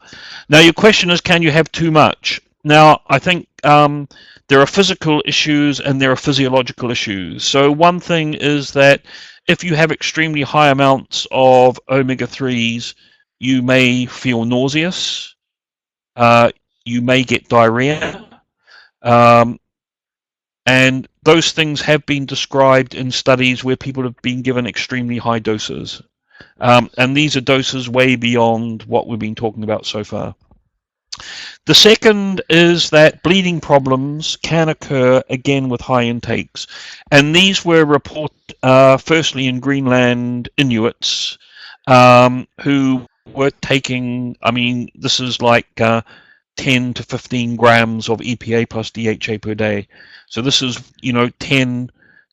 Now your question is, can you have too much? Now I think there are physical issues and there are physiological issues. So one thing is that if you have extremely high amounts of omega-3s, you may feel nauseous, you may get diarrhea, and those things have been described in studies where people have been given extremely high doses. And these are doses way beyond what we've been talking about so far. The second is that bleeding problems can occur again with high intakes. And these were reported firstly in Greenland Inuits who were taking, I mean, this is like 10 to 15 grams of EPA plus DHA per day. So this is,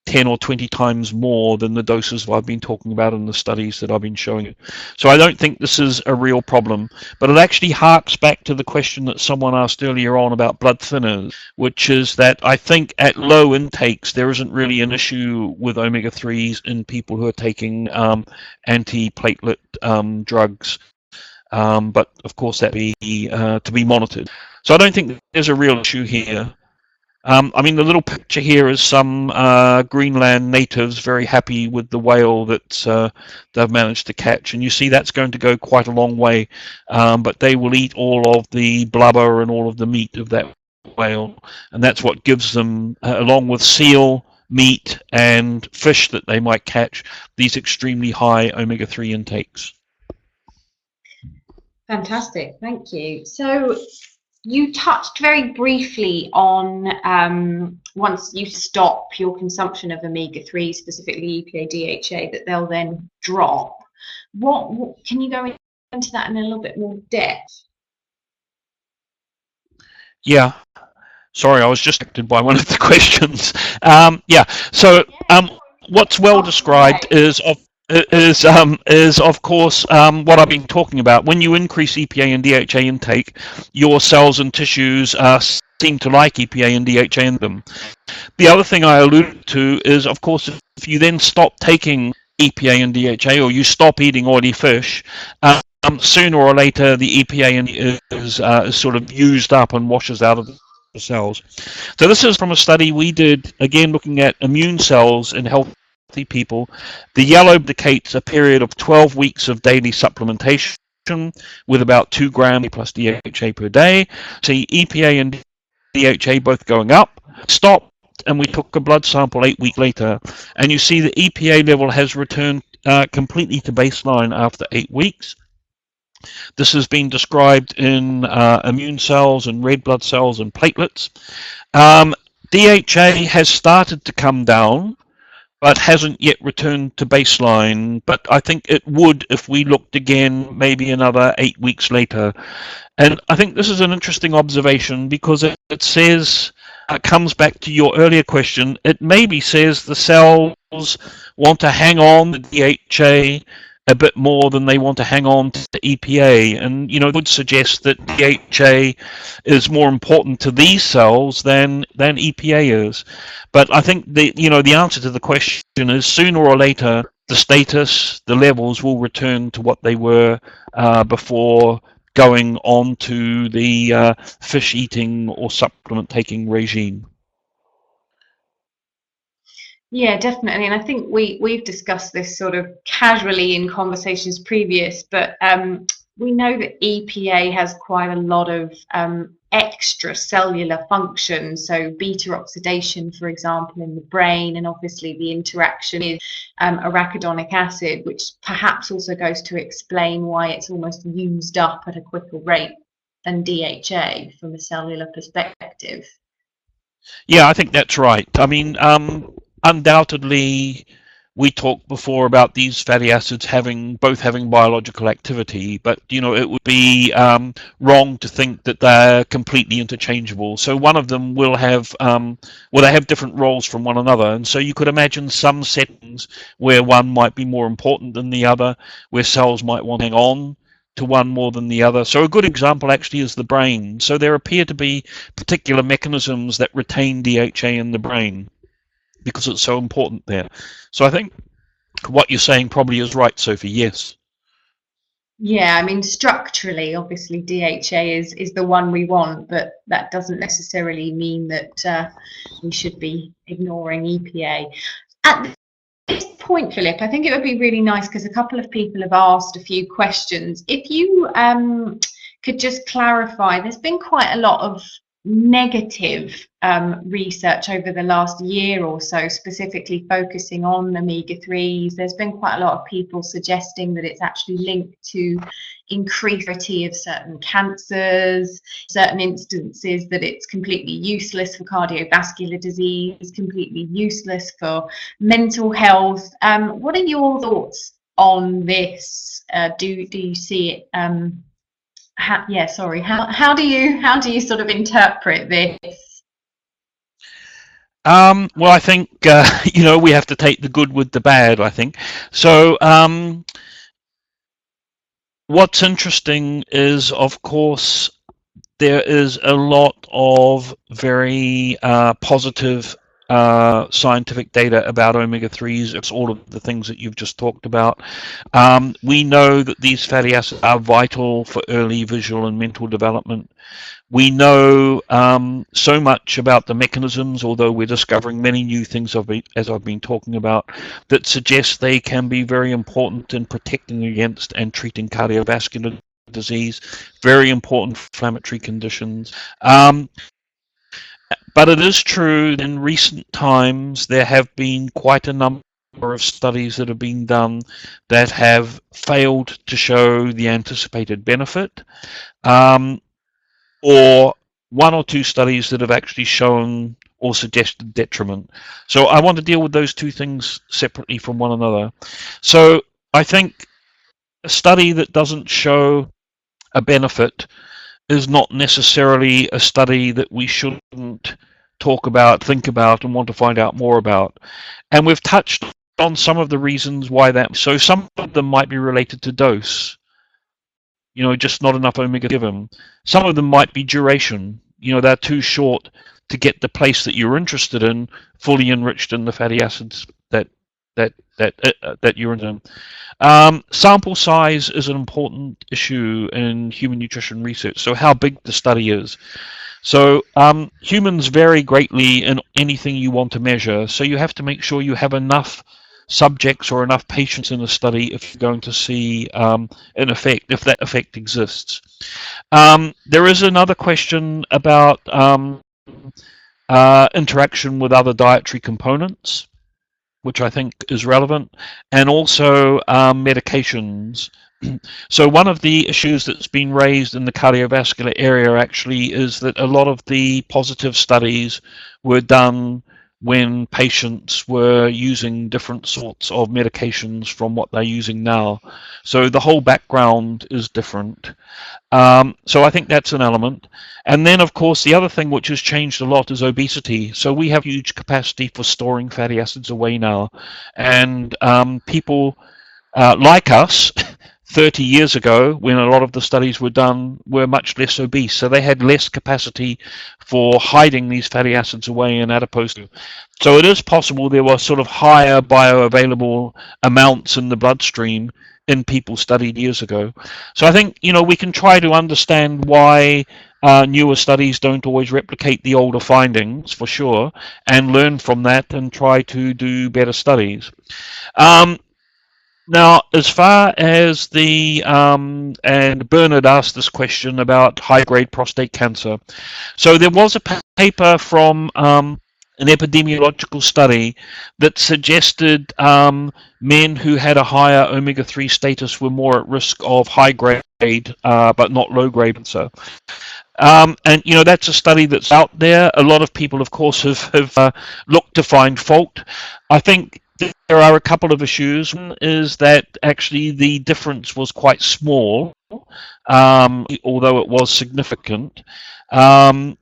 10 or 20 times more than the doses I've been talking about in the studies that I've been showing you. So I don't think this is a real problem, but it actually harks back to the question that someone asked earlier on about blood thinners, which is that I think at low intakes there isn't really an issue with omega-3s in people who are taking anti-platelet drugs. But of course that be to be monitored. So I don't think there's a real issue here. I mean, the little picture here is some Greenland natives very happy with the whale that they've managed to catch, and you see that's going to go quite a long way. But they will eat all of the blubber and all of the meat of that whale, and that's what gives them, along with seal meat and fish that they might catch, these extremely high omega-3 intakes. Fantastic, thank you. So you touched very briefly on once you stop your consumption of omega-3, specifically EPA DHA, that they'll then drop. What can you go into that in a little bit more depth? Yeah, sorry, I was just distracted by one of the questions. So what's well described is of course what I've been talking about. When you increase EPA and DHA intake, your cells and tissues seem to like EPA and DHA in them. The other thing I alluded to is, of course, if you then stop taking EPA and DHA, or you stop eating oily fish, sooner or later the EPA is sort of used up and washes out of the cells. So this is from a study we did, again looking at immune cells in healthy people. The yellow indicates a period of 12 weeks of daily supplementation with about 2 grams plus DHA per day. See EPA and DHA both going up, stopped, and we took a blood sample 8 weeks later, and you see the EPA level has returned completely to baseline after 8 weeks. This has been described in immune cells and red blood cells and platelets. DHA has started to come down, but hasn't yet returned to baseline. But I think it would if we looked again maybe another 8 weeks later. And I think this is an interesting observation because it says, comes back to your earlier question, it maybe says the cells want to hang on the DHA a bit more than they want to hang on to EPA. And, it would suggest that DHA is more important to these cells than EPA is. But I think the answer to the question is sooner or later, the status, the levels will return to what they were before going on to the fish eating or supplement taking regime. Yeah, definitely. And I think we've discussed this sort of casually in conversations previous, but we know that EPA has quite a lot of extracellular functions. So beta oxidation, for example, in the brain, and obviously the interaction with arachidonic acid, which perhaps also goes to explain why it's almost used up at a quicker rate than DHA from a cellular perspective. Yeah, I think that's right. I mean, undoubtedly, we talked before about these fatty acids both having biological activity, but it would be wrong to think that they're completely interchangeable. So one of them will have, they have different roles from one another, and so you could imagine some settings where one might be more important than the other, where cells might want to hang on to one more than the other. So a good example actually is the brain. So there appear to be particular mechanisms that retain DHA in the brain, because it's so important there. So I think what you're saying probably is right, Sophie. Yes. Yeah, I mean, structurally, obviously, DHA is the one we want, but that doesn't necessarily mean that we should be ignoring EPA. At this point, Philip, I think it would be really nice, because a couple of people have asked a few questions. If you could just clarify, there's been quite a lot of negative research over the last year or so, specifically focusing on omega-3s. There's been quite a lot of people suggesting that it's actually linked to increased severity of certain cancers, certain instances that it's completely useless for cardiovascular disease, completely useless for mental health. What are your thoughts on this? Do you see it? How do you sort of interpret this? Well, I think we have to take the good with the bad, I think. So what's interesting is, of course, there is a lot of very positive scientific data about omega-3s. It's all of the things that you've just talked about. We know that these fatty acids are vital for early visual and mental development. We know so much about the mechanisms, although we're discovering many new things, as I've been talking about, that suggest they can be very important in protecting against and treating cardiovascular disease, very important inflammatory conditions. But it is true, in recent times, there have been quite a number of studies that have been done that have failed to show the anticipated benefit, or one or two studies that have actually shown or suggested detriment. So I want to deal with those two things separately from one another. So I think a study that doesn't show a benefit is not necessarily a study that we shouldn't talk about, think about, and want to find out more about. And we've touched on some of the reasons why that. So some of them might be related to dose, just not enough omega given. Some of them might be duration. They're too short to get the place that you're interested in fully enriched in the fatty acids that you're in. Sample size is an important issue in human nutrition research. So how big the study is. So humans vary greatly in anything you want to measure. So you have to make sure you have enough subjects or enough patients in a study if you're going to see an effect, if that effect exists. There is another question about interaction with other dietary components, which I think is relevant, and also medications. So one of the issues that's been raised in the cardiovascular area actually is that a lot of the positive studies were done when patients were using different sorts of medications from what they're using now. So the whole background is different. So I think that's an element. And then, of course, the other thing which has changed a lot is obesity. So we have huge capacity for storing fatty acids away now. And people like us, 30 years ago, when a lot of the studies were done, were much less obese. So they had less capacity for hiding these fatty acids away in adipose tissue. So it is possible there were sort of higher bioavailable amounts in the bloodstream in people studied years ago. So I think, we can try to understand why newer studies don't always replicate the older findings, for sure, and learn from that and try to do better studies. Now, as far as and Bernard asked this question about high-grade prostate cancer. So there was a paper from an epidemiological study that suggested men who had a higher omega-3 status were more at risk of high-grade, but not low-grade cancer. And that's a study that's out there. A lot of people, of course, have looked to find fault. I think there are a couple of issues. One is that actually the difference was quite small, although it was significant. And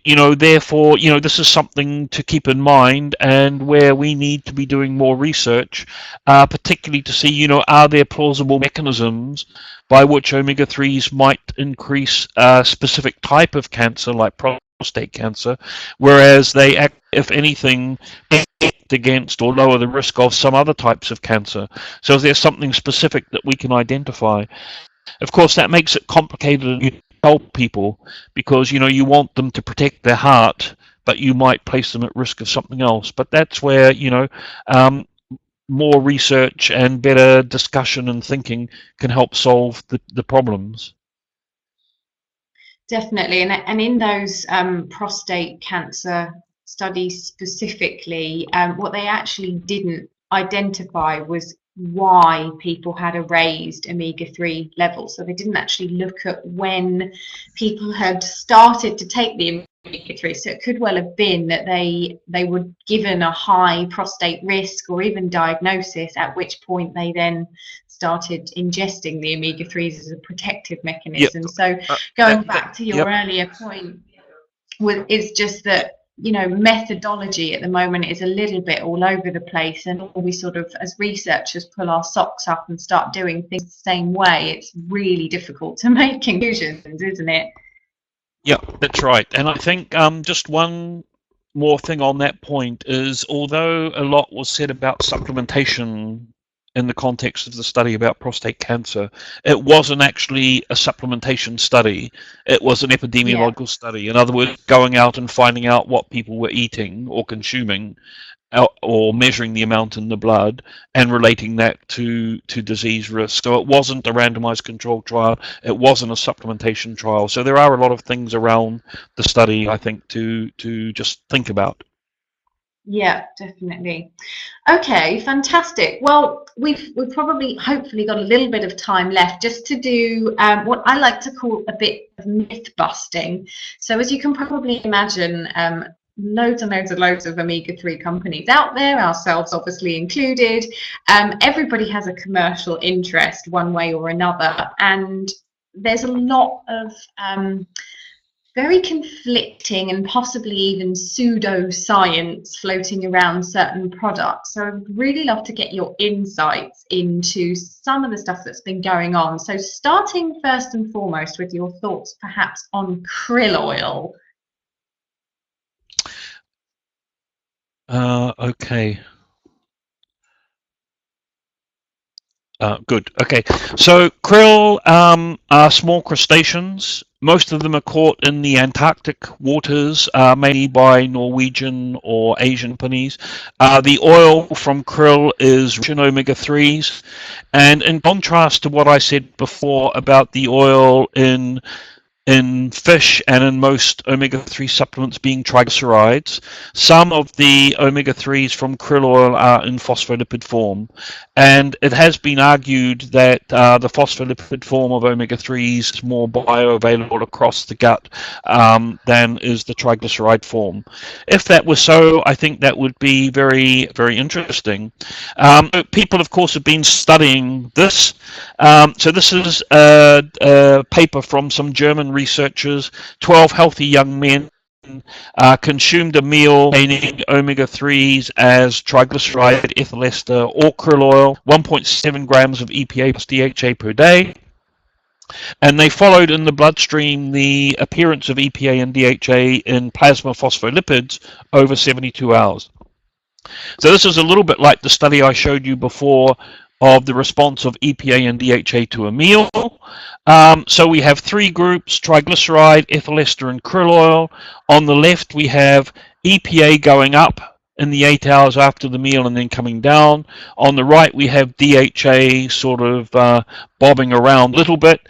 therefore, this is something to keep in mind, and where we need to be doing more research, particularly to see, are there plausible mechanisms by which omega-3s might increase a specific type of cancer, like prostate cancer, whereas they act, if anything, against or lower the risk of some other types of cancer. So is there something specific that we can identify? Of course, that makes it complicated to help people, because you want them to protect their heart, but you might place them at risk of something else. But that's where more research and better discussion and thinking can help solve the problems. Definitely, and in those prostate cancer studies specifically, what they actually didn't identify was why people had a raised omega-3 level. So they didn't actually look at when people had started to take the omega-3. So it could well have been that they were given a high prostate risk or even diagnosis, at which point they then started ingesting the omega-3s as a protective mechanism. Yep. So going back to your earlier point, is just that methodology at the moment is a little bit all over the place, and we sort of, as researchers, pull our socks up and start doing things the same way. It's really difficult to make conclusions, isn't it? Yeah, that's right. And I think just one more thing on that point is, although a lot was said about supplementation in the context of the study about prostate cancer, it wasn't actually a supplementation study. It was an epidemiological study. In other words, going out and finding out what people were eating or consuming, or measuring the amount in the blood and relating that to disease risk. So it wasn't a randomized controlled trial. It wasn't a supplementation trial. So there are a lot of things around the study, I think, to just think about. Yeah, definitely. Okay, fantastic. Well, we've probably, hopefully, got a little bit of time left just to do what I like to call a bit of myth busting. So as you can probably imagine, loads and loads of omega-3 companies out there, ourselves obviously included. Everybody has a commercial interest one way or another, and there's a lot of very conflicting and possibly even pseudo-science floating around certain products. So I'd really love to get your insights into some of the stuff that's been going on. So starting first and foremost with your thoughts perhaps on krill oil. Okay. Good. Okay. So krill are small crustaceans. Most of them are caught in the Antarctic waters, mainly by Norwegian or Asian companies. The oil from krill is rich in omega-3s. And in contrast to what I said before about the oil in fish and in most omega-3 supplements being triglycerides, some of the omega-3s from krill oil are in phospholipid form. And it has been argued that the phospholipid form of omega-3s is more bioavailable across the gut than is the triglyceride form. If that were so, I think that would be very, very interesting. People, of course, have been studying this. So this is a paper from some German researchers, 12 healthy young men consumed a meal containing omega-3s as triglyceride, ethyl ester, or krill oil, 1.7 grams of EPA plus DHA per day, and they followed in the bloodstream the appearance of EPA and DHA in plasma phospholipids over 72 hours. So this is a little bit like the study I showed you before of the response of EPA and DHA to a meal. So we have three groups: triglyceride, ethyl ester, and krill oil. On the left, we have EPA going up in the 8 hours after the meal and then coming down. On the right, we have DHA sort of bobbing around a little bit.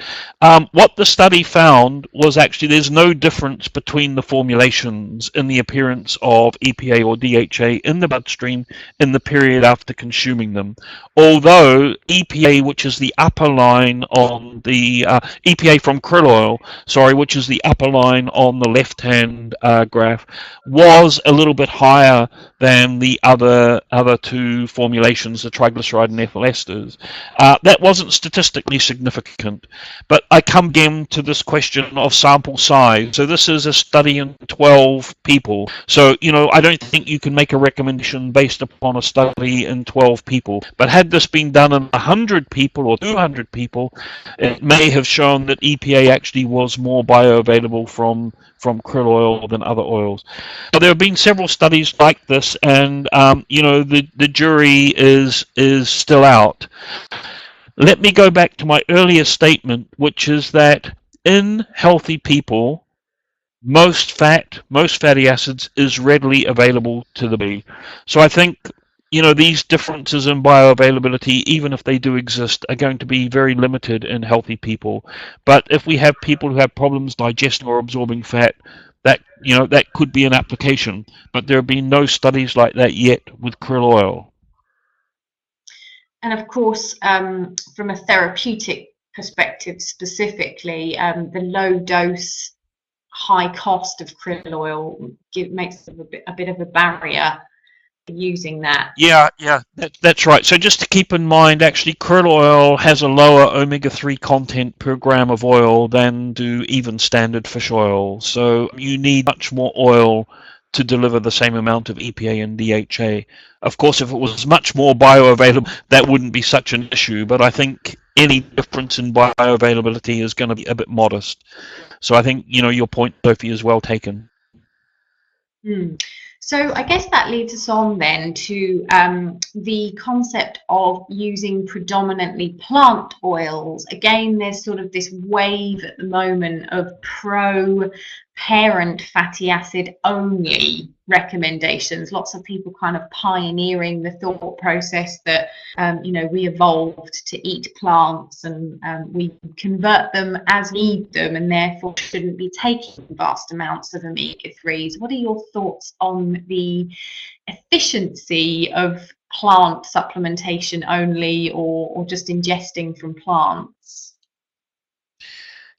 What the study found was actually there's no difference between the formulations in the appearance of EPA or DHA in the bloodstream in the period after consuming them. Although EPA, which is the upper line on the EPA from krill oil, sorry, which is the upper line on the left-hand graph, was a little bit higher than the other two formulations, the triglyceride and ethyl esters. That wasn't statistically significant, but I come again to this question of sample size. So this is a study in 12 people. So, I don't think you can make a recommendation based upon a study in 12 people. But had this been done in 100 people or 200 people, it may have shown that EPA actually was more bioavailable from krill oil than other oils. So there have been several studies like this, and the jury is still out. Let me go back to my earlier statement, which is that in healthy people, most fatty acids is readily available to the body. So I think these differences in bioavailability, even if they do exist, are going to be very limited in healthy people. But if we have people who have problems digesting or absorbing fat, that could be an application. But there have been no studies like that yet with krill oil. And of course, from a therapeutic perspective specifically, the low dose, high cost of krill oil makes a bit of a barrier for using that. Yeah, that's right. So just to keep in mind, actually, krill oil has a lower omega-3 content per gram of oil than do even standard fish oil. So you need much more oil to deliver the same amount of EPA and DHA. Of course, if it was much more bioavailable, that wouldn't be such an issue, but I think any difference in bioavailability is going to be a bit modest. So I think, your point, Sophie, is well taken. So I guess that leads us on then to the concept of using predominantly plant oils. Again, there's sort of this wave at the moment of pro-parent fatty acid only recommendations. Lots of people kind of pioneering the thought process that we evolved to eat plants and we convert them as we need them and therefore shouldn't be taking vast amounts of omega-3s. What are your thoughts on the efficiency of plant supplementation only or just ingesting from plants?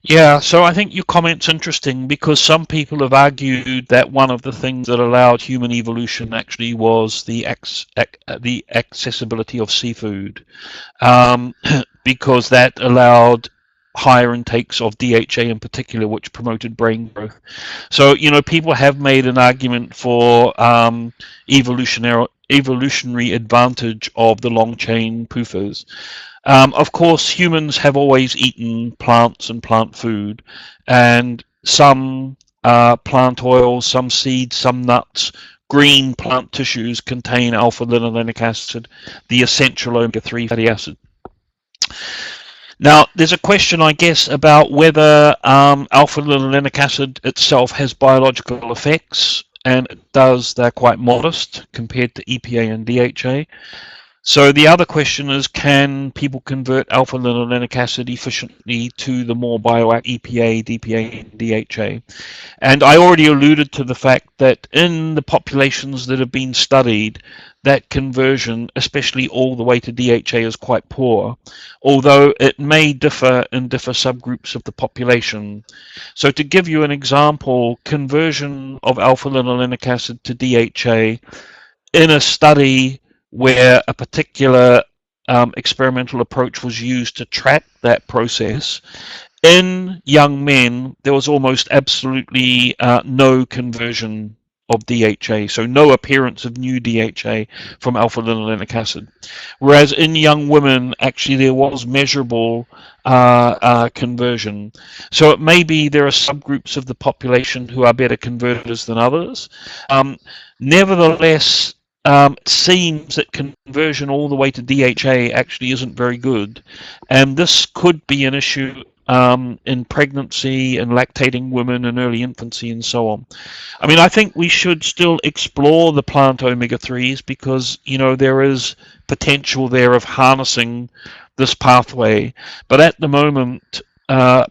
Yeah, so I think your comment's interesting because some people have argued that one of the things that allowed human evolution actually was the accessibility of seafood, because that allowed higher intakes of DHA in particular, which promoted brain growth. So, people have made an argument for evolutionary advantage of the long-chain PUFAs. Of course, humans have always eaten plants and plant food, and some plant oils, some seeds, some nuts, green plant tissues contain alpha-linolenic acid, the essential omega-3 fatty acid. Now, there's a question, I guess, about whether alpha-linolenic acid itself has biological effects, and it does. They're quite modest compared to EPA and DHA. So the other question is, can people convert alpha-linolenic acid efficiently to the more bioactive EPA, DPA, and DHA? And I already alluded to the fact that in the populations that have been studied, that conversion, especially all the way to DHA, is quite poor, although it may differ in different subgroups of the population. So to give you an example, conversion of alpha-linolenic acid to DHA in a study where a particular experimental approach was used to track that process, in young men, there was almost absolutely no conversion of DHA, so no appearance of new DHA from alpha-linolenic acid. Whereas in young women, actually there was measurable conversion. So it may be there are subgroups of the population who are better converters than others. Nevertheless, it seems that conversion all the way to DHA actually isn't very good, and this could be an issue in pregnancy and lactating women and early infancy and so on. I mean, I think we should still explore the plant omega-3s because, there is potential there of harnessing this pathway. But at the moment,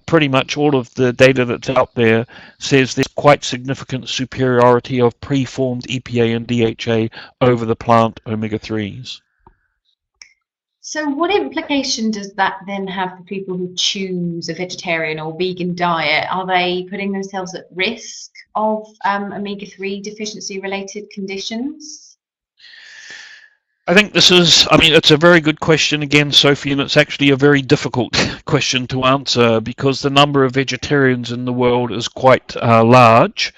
pretty much all of the data that's out there says there's quite significant superiority of preformed EPA and DHA over the plant omega-3s. So what implication does that then have for people who choose a vegetarian or vegan diet? Are they putting themselves at risk of omega-3 deficiency related conditions? I think it's a very good question again, Sophie, and it's actually a very difficult question to answer because the number of vegetarians in the world is quite large,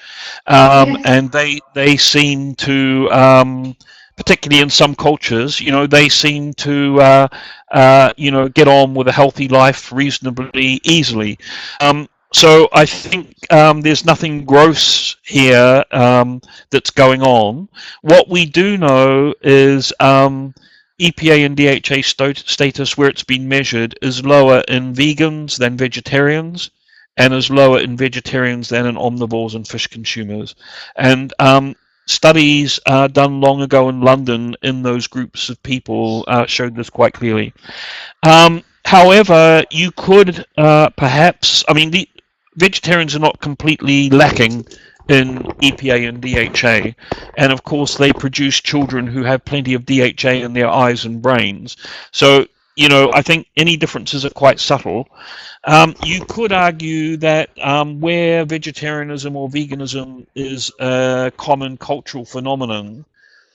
Yes. and they seem to, particularly in some cultures, they seem to, get on with a healthy life reasonably easily. So I think there's nothing gross here that's going on. What we do know is EPA and DHA status, where it's been measured, is lower in vegans than vegetarians, and is lower in vegetarians than in omnivores and fish consumers. And studies done long ago in London in those groups of people showed this quite clearly. However, you could perhaps, the vegetarians are not completely lacking in EPA and DHA, and of course they produce children who have plenty of DHA in their eyes and brains. So, I think any differences are quite subtle. You could argue that where vegetarianism or veganism is a common cultural phenomenon,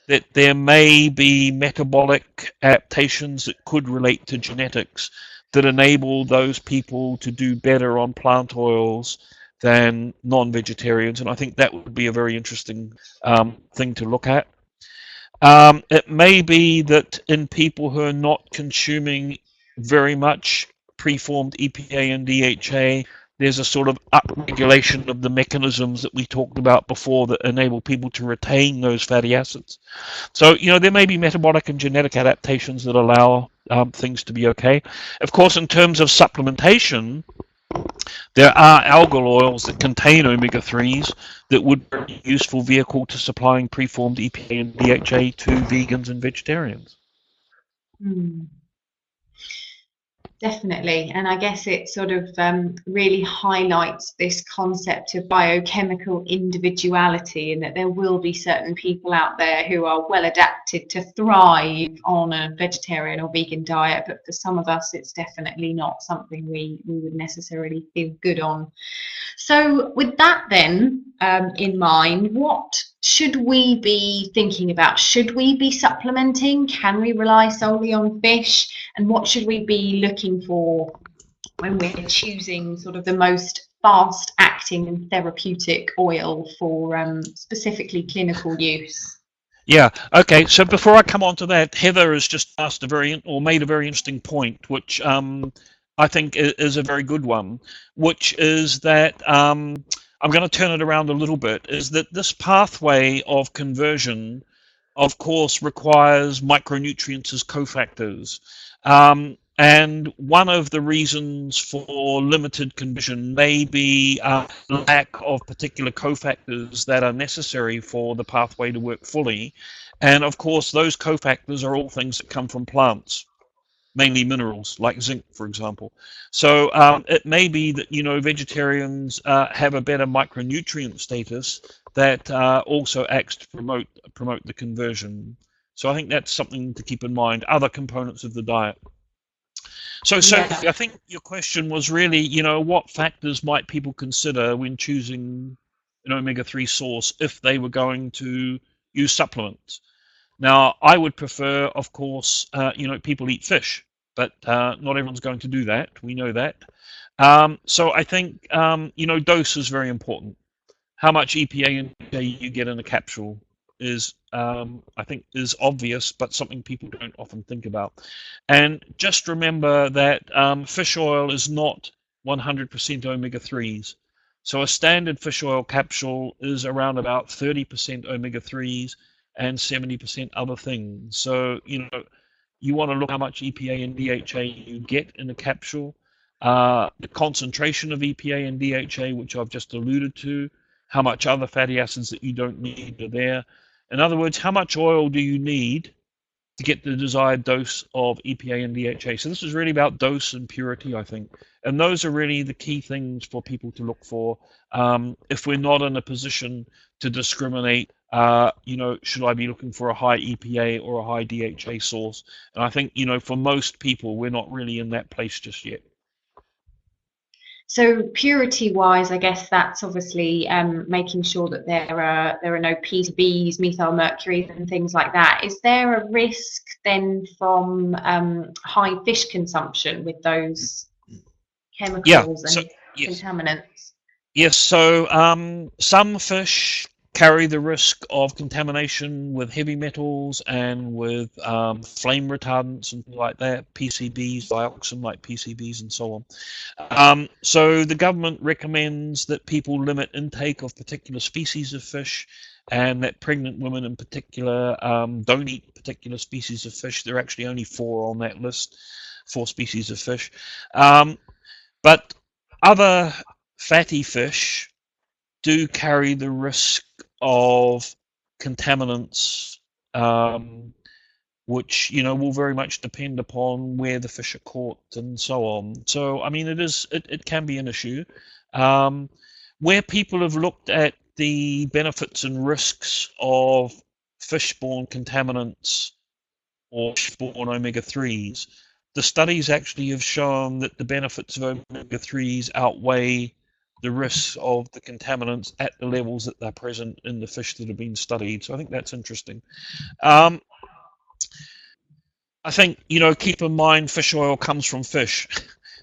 that there may be metabolic adaptations that could relate to genetics that enable those people to do better on plant oils than non-vegetarians, and I think that would be a very interesting thing to look at. It may be that in people who are not consuming very much preformed EPA and DHA, there's a sort of upregulation of the mechanisms that we talked about before that enable people to retain those fatty acids. So, there may be metabolic and genetic adaptations that allow things to be okay. Of course, in terms of supplementation, there are algal oils that contain omega-3s that would be a useful vehicle to supplying preformed EPA and DHA to vegans and vegetarians. Definitely, and I guess it sort of really highlights this concept of biochemical individuality, and that there will be certain people out there who are well adapted to thrive on a vegetarian or vegan diet, but for some of us it's definitely not something we would necessarily feel good on. So with that then in mind, what should we be thinking about? Should we be supplementing? Can we rely solely on fish? And what should we be looking for when we're choosing sort of the most fast acting and therapeutic oil for specifically clinical use? Yeah. Okay. So before I come on to that, Heather has just asked made a very interesting point, which I think is a very good one, which is that I'm going to turn it around a little bit, is that this pathway of conversion, of course, requires micronutrients as cofactors. And one of the reasons for limited conversion may be lack of particular cofactors that are necessary for the pathway to work fully. And of course, those cofactors are all things that come from plants, mainly minerals like zinc, for example. So it may be that vegetarians have a better micronutrient status that also acts to promote the conversion. So I think that's something to keep in mind. Other components of the diet. So, Sophie, I think your question was really, what factors might people consider when choosing an omega-3 source if they were going to use supplements? Now, I would prefer, of course, people eat fish, but not everyone's going to do that. We know that. So I think dose is very important. How much EPA and DHA you get in a capsule is, I think, is obvious, but something people don't often think about. And just remember that fish oil is not 100% omega-3s. So a standard fish oil capsule is around about 30% omega-3s and 70% other things. So, you want to look how much EPA and DHA you get in a capsule, the concentration of EPA and DHA, which I've just alluded to, how much other fatty acids that you don't need are there. In other words, how much oil do you need to get the desired dose of EPA and DHA? So this is really about dose and purity, I think. And those are really the key things for people to look for. If we're not in a position to discriminate, should I be looking for a high EPA or a high DHA source? And I think, for most people, we're not really in that place just yet. So purity-wise, I guess that's obviously making sure that there are no PCBs, methyl mercuries, and things like that. Is there a risk then from high fish consumption with those chemicals and contaminants? Yes. So some fish carry the risk of contamination with heavy metals and with flame retardants and things like that, PCBs, dioxin like PCBs and so on. So the government recommends that people limit intake of particular species of fish, and that pregnant women in particular don't eat particular species of fish. There are actually only 4 on that list, 4 species of fish. But other fatty fish do carry the risk of contaminants, which will very much depend upon where the fish are caught and so on. So I mean, it can be an issue. Where people have looked at the benefits and risks of fish-borne contaminants or fish-borne omega-3s, the studies actually have shown that the benefits of omega-3s outweigh the risks of the contaminants at the levels that they're present in the fish that have been studied. So I think that's interesting. I think, keep in mind fish oil comes from fish.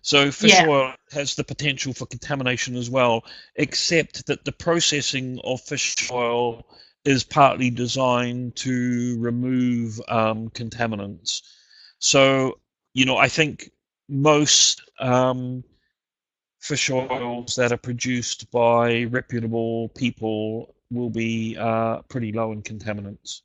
So fish oil has the potential for contamination as well, except that the processing of fish oil is partly designed to remove contaminants. So, I think most fish oils that are produced by reputable people will be pretty low in contaminants.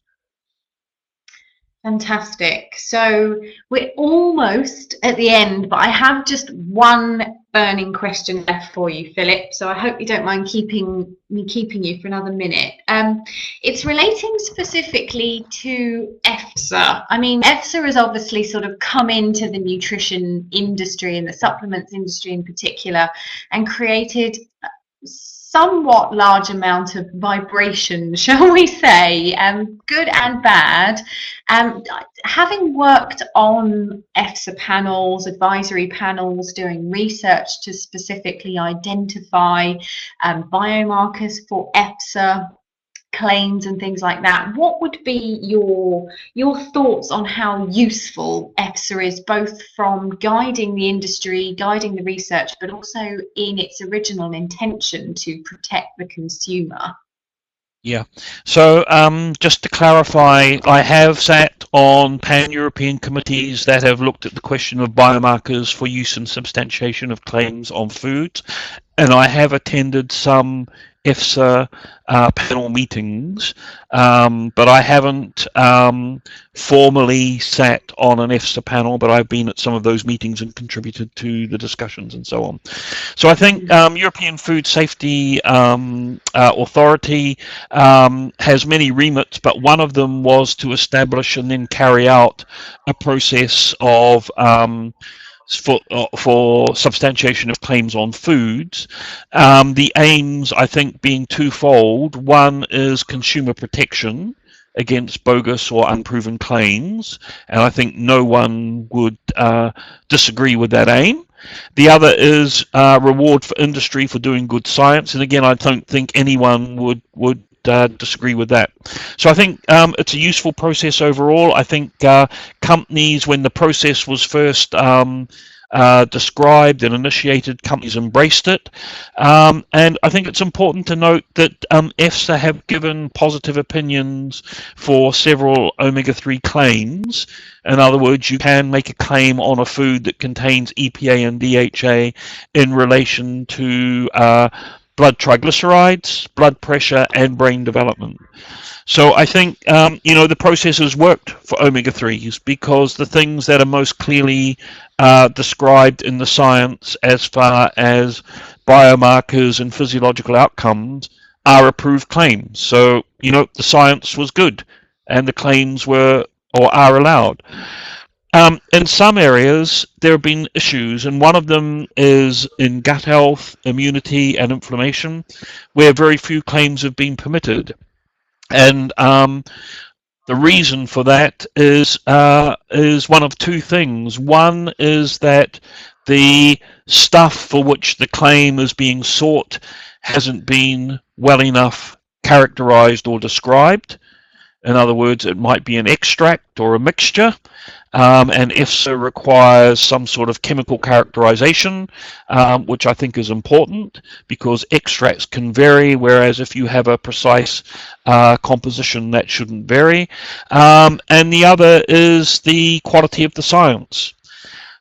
Fantastic. So we're almost at the end, but I have just one burning question left for you, Philip. So I hope you don't mind keeping you for another minute. It's relating specifically to EFSA. I mean, EFSA has obviously sort of come into the nutrition industry and the supplements industry in particular and created somewhat large amount of vibration, shall we say, good and bad. Having worked on EFSA panels, advisory panels, doing research to specifically identify biomarkers for EFSA claims and things like that, what would be your thoughts on how useful EFSA is, both from guiding the industry, guiding the research, but also in its original intention to protect the consumer? Yeah. So just to clarify, I have sat on pan-European committees that have looked at the question of biomarkers for use and substantiation of claims on foods, and I have attended some EFSA panel meetings, but I haven't formally sat on an EFSA panel, but I've been at some of those meetings and contributed to the discussions and so on. So I think European Food Safety Authority has many remits, but one of them was to establish and then carry out a process of for substantiation of claims on foods. The aims, I think, being twofold. One is consumer protection against bogus or unproven claims, and I think no one would disagree with that aim. The other is reward for industry for doing good science, and again, I don't think anyone would disagree with that. So I think it's a useful process overall. I think companies, when the process was first described and initiated, companies embraced it. And I think it's important to note that EFSA have given positive opinions for several omega-3 claims. In other words, you can make a claim on a food that contains EPA and DHA in relation to blood triglycerides, blood pressure, and brain development. So I think, the process has worked for omega-3s because the things that are most clearly described in the science as far as biomarkers and physiological outcomes are approved claims. So, the science was good and the claims were or are allowed. In some areas, there have been issues, and one of them is in gut health, immunity, and inflammation, where very few claims have been permitted. And the reason for that is one of two things. One is that the stuff for which the claim is being sought hasn't been well enough characterized or described. In other words, it might be an extract or a mixture, and EFSA requires some sort of chemical characterization, which I think is important because extracts can vary, whereas if you have a precise composition, that shouldn't vary. And the other is the quality of the science.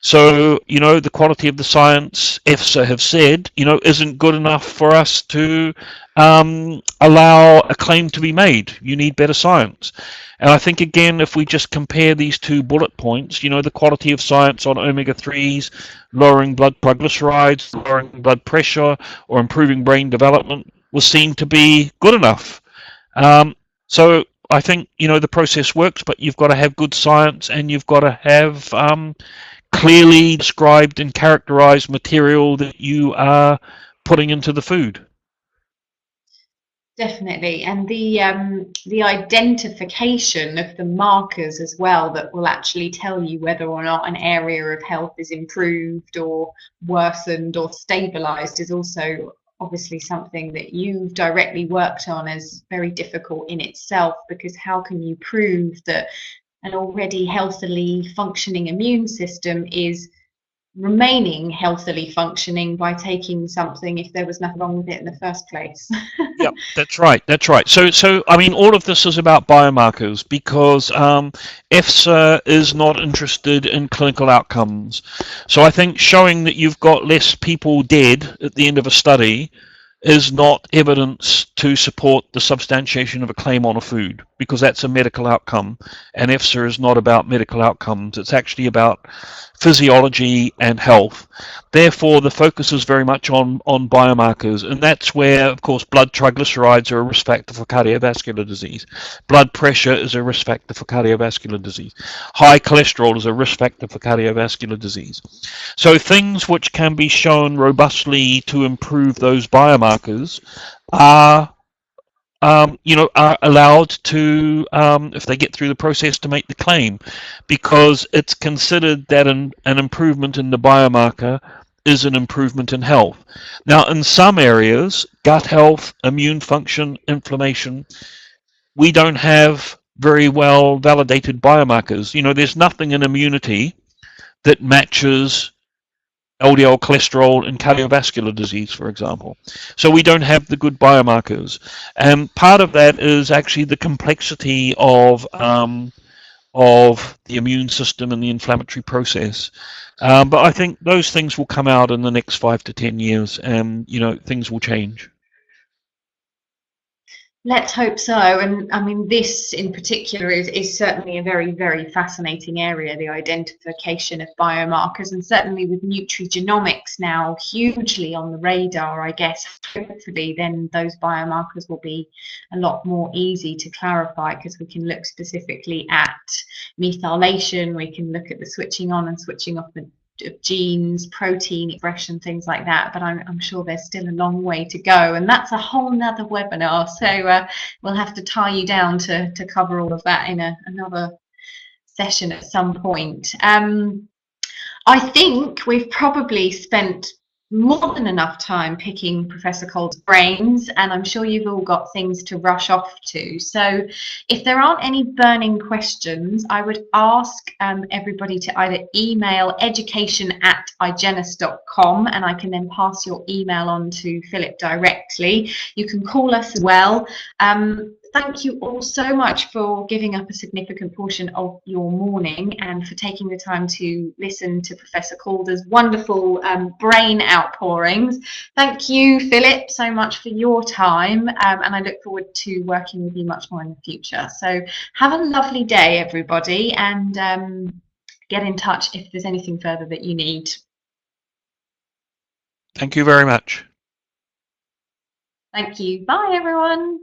So, the quality of the science, EFSA have said, isn't good enough for us to allow a claim to be made. You need better science. And I think, again, if we just compare these two bullet points, the quality of science on omega-3s, lowering blood triglycerides, lowering blood pressure, or improving brain development was seen to be good enough. So I think, the process works, but you've got to have good science and you've got to have clearly described and characterized material that you are putting into the food. Definitely, and the identification of the markers as well that will actually tell you whether or not an area of health is improved or worsened or stabilized is also obviously something that you've directly worked on is very difficult in itself, because how can you prove that an already healthily functioning immune system is remaining healthily functioning by taking something if there was nothing wrong with it in the first place? Yeah, that's right. So I mean, all of this is about biomarkers because EFSA is not interested in clinical outcomes. So I think showing that you've got less people dead at the end of a study is not evidence to support the substantiation of a claim on a food, because that's a medical outcome, and EFSA is not about medical outcomes. It's actually about physiology and health. Therefore, the focus is very much on biomarkers, and that's where, of course, blood triglycerides are a risk factor for cardiovascular disease. Blood pressure is a risk factor for cardiovascular disease. High cholesterol is a risk factor for cardiovascular disease. So things which can be shown robustly to improve those biomarkers are are allowed to, if they get through the process, to make the claim, because it's considered that an improvement in the biomarker is an improvement in health. Now, in some areas, gut health, immune function, inflammation, we don't have very well validated biomarkers. There's nothing in immunity that matches LDL cholesterol and cardiovascular disease, for example. So we don't have the good biomarkers. And part of that is actually the complexity of the immune system and the inflammatory process. But I think those things will come out in the next 5 to 10 years, and things will change. Let's hope so. And I mean, this in particular is certainly a very, very fascinating area, the identification of biomarkers, and certainly with nutrigenomics now hugely on the radar, I guess, hopefully then those biomarkers will be a lot more easy to clarify, because we can look specifically at methylation, we can look at the switching on and switching off of genes, protein expression, things like that, but I'm sure there's still a long way to go, and that's a whole nother webinar, so we'll have to tie you down to cover all of that in another session at some point. I think we've probably spent more than enough time picking Professor Calder's brains, and I'm sure you've all got things to rush off to. So if there aren't any burning questions, I would ask everybody to either email education@igenis.com, and I can then pass your email on to Philip directly. You can call us as well. Thank you all so much for giving up a significant portion of your morning and for taking the time to listen to Professor Calder's wonderful brain outpourings. Thank you, Philip, so much for your time, and I look forward to working with you much more in the future. So have a lovely day, everybody, and get in touch if there's anything further that you need. Thank you very much. Thank you. Bye, everyone.